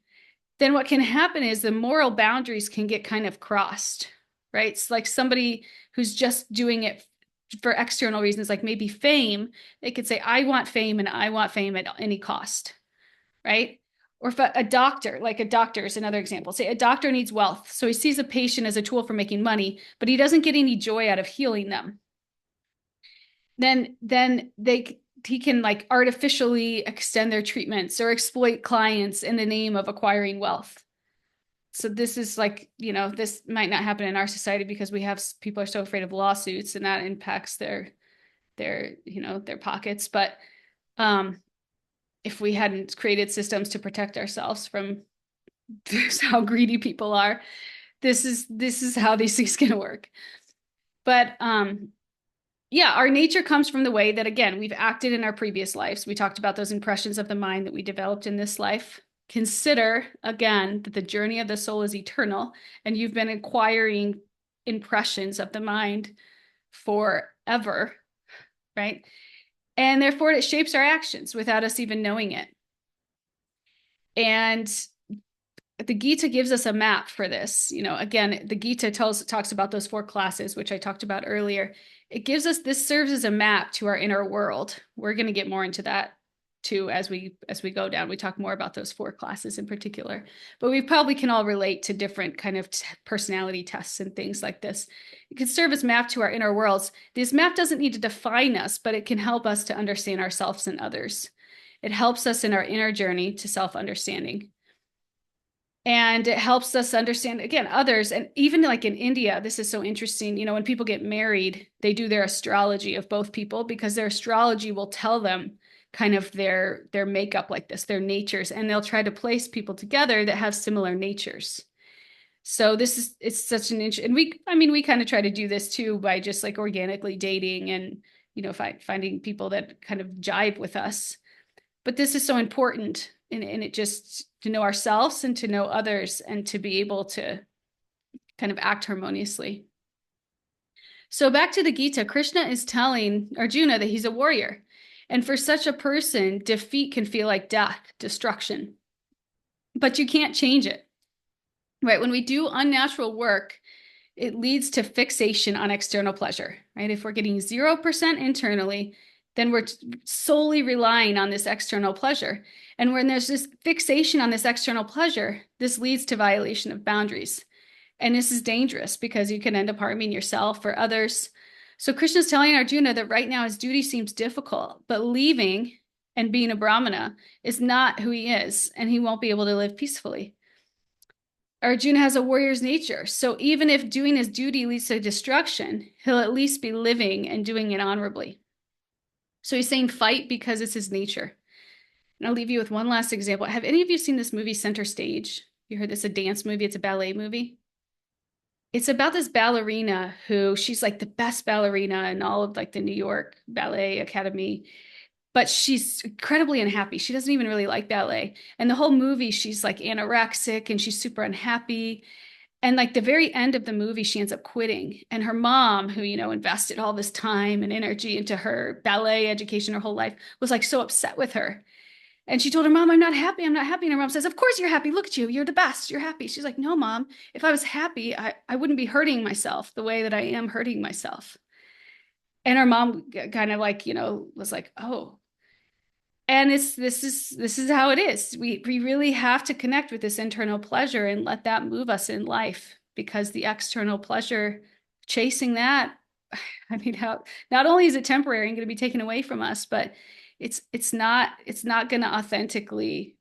then what can happen is the moral boundaries can get kind of crossed, right? It's like somebody who's just doing it for external reasons, like maybe fame. They could say, I want fame and I want fame at any cost, right? Or if a doctor is another example. Say a doctor needs wealth. So he sees a patient as a tool for making money, but he doesn't get any joy out of healing them. Then he can like artificially extend their treatments or exploit clients in the name of acquiring wealth. So this is like, this might not happen in our society because people are so afraid of lawsuits, and that impacts their pockets. But if we hadn't created systems to protect ourselves from how greedy people are, this is how these things can work. But yeah, our nature comes from the way that, again, we've acted in our previous lives. We talked about those impressions of the mind that we developed in this life. Consider, again, that the journey of the soul is eternal, and you've been acquiring impressions of the mind forever, right? And therefore, it shapes our actions without us even knowing it. And the Gita gives us a map for this. Again, the Gita talks about those 4 classes, which I talked about earlier. This serves as a map to our inner world. We're going to get more into that too as we go down. We talk more about those 4 classes in particular, but we probably can all relate to different kind of personality tests and things like this. It can serve as map to our inner worlds. This map doesn't need to define us, but it can help us to understand ourselves and others. It helps us in our inner journey to self-understanding. And it helps us understand, again, others. And even like in India, this is so interesting. When people get married, they do their astrology of both people, because their astrology will tell them kind of their makeup like this, their natures. And they'll try to place people together that have similar natures. So it's such an interesting, and we kind of try to do this too by just like organically dating and, finding people that kind of jive with us. But this is so important, and it just to know ourselves and to know others and to be able to kind of act harmoniously. So back to the Gita, Krishna is telling Arjuna that he's a warrior. And for such a person, defeat can feel like death, destruction. But you can't change it, right? When we do unnatural work, it leads to fixation on external pleasure, right? If we're getting 0% internally, then we're solely relying on this external pleasure. And when there's this fixation on this external pleasure, this leads to violation of boundaries. And this is dangerous because you can end up harming yourself or others. So Krishna's telling Arjuna that right now his duty seems difficult, but leaving and being a Brahmana is not who he is, and he won't be able to live peacefully. Arjuna has a warrior's nature. So even if doing his duty leads to destruction, he'll at least be living and doing it honorably. So he's saying fight because it's his nature. And I'll leave you with one last example. Have any of you seen this movie Center Stage? You heard this, a dance movie? It's a ballet movie. It's about this ballerina who she's like the best ballerina in all of like the New York Ballet Academy, but she's incredibly unhappy. She doesn't even really like ballet. And the whole movie, she's like anorexic and she's super unhappy. And like the very end of the movie, she ends up quitting. And her mom, who, invested all this time and energy into her ballet education her whole life, was like so upset with her. And she told her mom, I'm not happy. I'm not happy. And her mom says, of course you're happy. Look at you. You're the best. You're happy. She's like, no, mom, if I was happy, I wouldn't be hurting myself the way that I am hurting myself. And her mom kind of like, was like, oh, and this is how it is. We really have to connect with this internal pleasure and let that move us in life, because the external pleasure, chasing that, I mean, how not only is it temporary and going to be taken away from us, but it's not going to authentically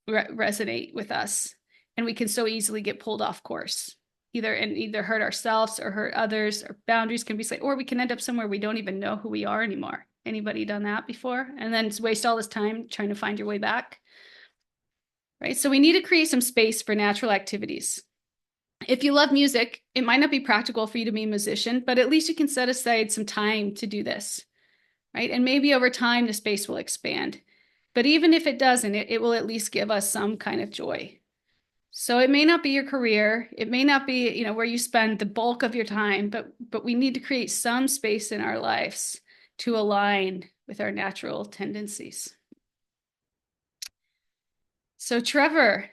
resonate with us, and we can so easily get pulled off course, either hurt ourselves or hurt others, or boundaries can be set, or we can end up somewhere we don't even know who we are anymore. Anybody done that before? And then waste all this time trying to find your way back, right? So we need to create some space for natural activities. If you love music, it might not be practical for you to be a musician, but at least you can set aside some time to do this, right? And maybe over time, the space will expand. But even if it doesn't, it will at least give us some kind of joy. So it may not be your career. It may not be, where you spend the bulk of your time, but we need to create some space in our lives to align with our natural tendencies. So Trevor,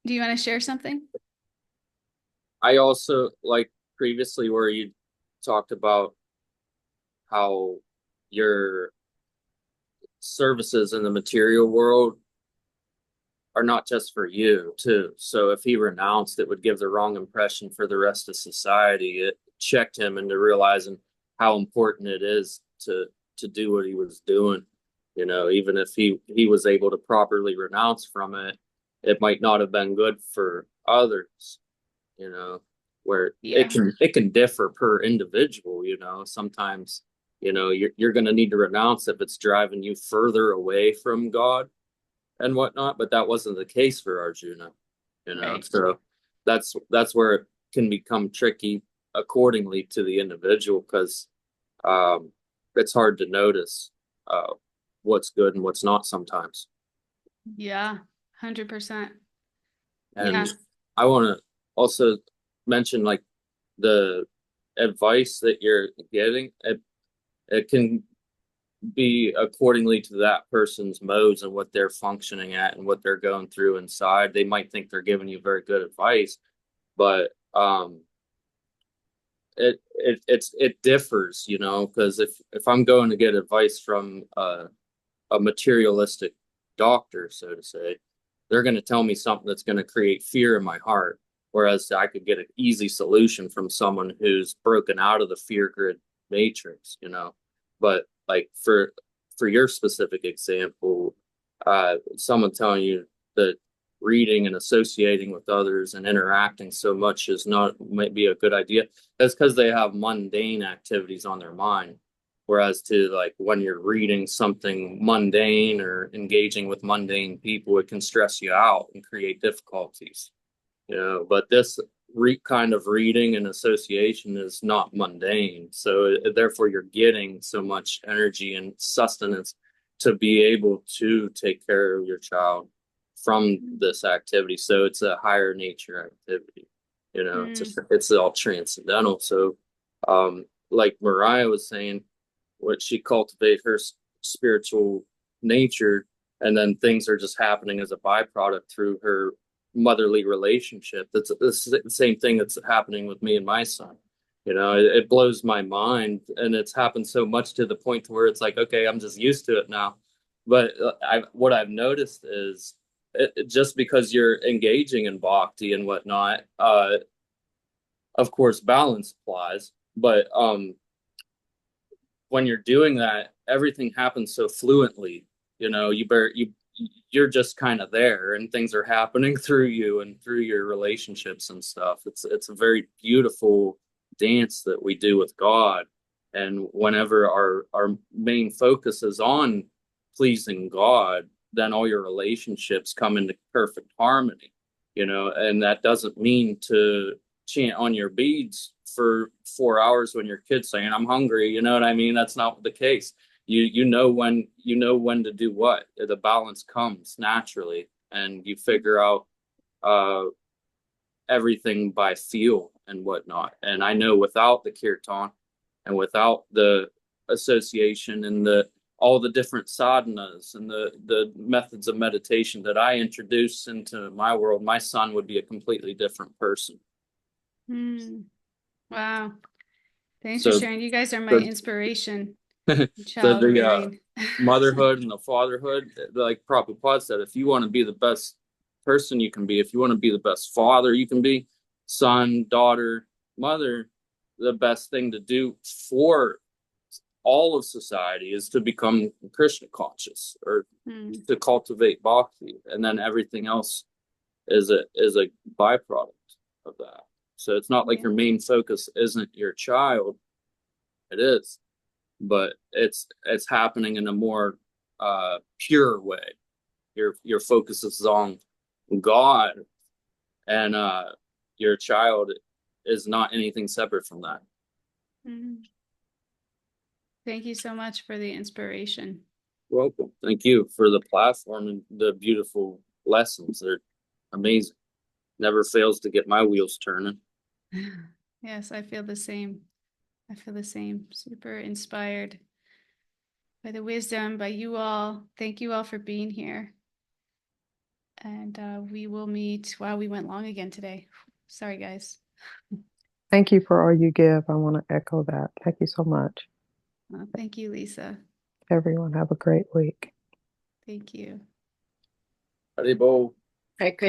do you want to share something? I also, like previously where you talked about how your services in the material world are not just for you too. So if he renounced, it would give the wrong impression for the rest of society. It checked him into realizing how important it is to do what he was doing. Even if he was able to properly renounce from it, it might not have been good for others. Where Yeah. it can differ per individual. Sometimes you're going to need to renounce if it's driving you further away from God and whatnot, but that wasn't the case for Arjuna. Right. So that's where it can become tricky accordingly to the individual, because it's hard to notice what's good and what's not sometimes. Yeah, 100%. And Yeah. I want to also mention, like, the advice that you're getting, it can be accordingly to that person's modes and what they're functioning at and what they're going through inside. They might think they're giving you very good advice, but it differs, because if I'm going to get advice from a materialistic doctor, so to say, they're going to tell me something that's going to create fear in my heart, whereas I could get an easy solution from someone who's broken out of the fear grid matrix. But like for your specific example, someone telling you that reading and associating with others and interacting so much might be a good idea, that's because they have mundane activities on their mind. Whereas to, like, when you're reading something mundane or engaging with mundane people, it can stress you out and create difficulties. But this kind of reading and association is not mundane. So therefore you're getting so much energy and sustenance to be able to take care of your child from this activity. So it's a higher nature activity. It's all transcendental. So like Mariah was saying, what she cultivate her spiritual nature, and then things are just happening as a byproduct through her motherly relationship. That's the same thing that's happening with me and my son. It blows my mind, and it's happened so much to the point where it's like, okay, I'm just used to it now. But what I've noticed is, just because you're engaging in bhakti and whatnot, of course balance applies, but when you're doing that, everything happens so fluently. You're just kind of there, and things are happening through you and through your relationships and stuff. It's a very beautiful dance that we do with God, And whenever our main focus is on pleasing God, then all your relationships come into perfect harmony, and that doesn't mean to chant on your beads for 4 hours when your kid's saying, I'm hungry. You know what I mean? That's not the case. You know when to do what. The balance comes naturally, and you figure out everything by feel and whatnot. And I know without the kirtan and without the association and all the different sadhanas and the methods of meditation that I introduce into my world, my son would be a completely different person. Wow. Thanks for So sharing. You guys are my the inspiration. so Child the rearing. motherhood and the fatherhood, like Prabhupada said, if you want to be the best person you can be, if you want to be the best father you can be, son, daughter, mother, the best thing to do for all of society is to become Krishna conscious, or to cultivate bhakti, and then everything else is a byproduct of that. So it's not like your main focus isn't your child. It is, but it's happening in a more pure way. Your focus is on God, and your child is not anything separate from that. Thank you so much for the inspiration. Welcome. Thank you for the platform and the beautiful lessons. They're amazing. Never fails to get my wheels turning. Yes, I feel the same. Super inspired by the wisdom, by you all. Thank you all for being here. And we will meet. Wow, we went long again today. Sorry, guys. Thank you for all you give. I want to echo that. Thank you so much. Thank you, Lisa. Everyone have a great week. Thank you. Haribo. Hare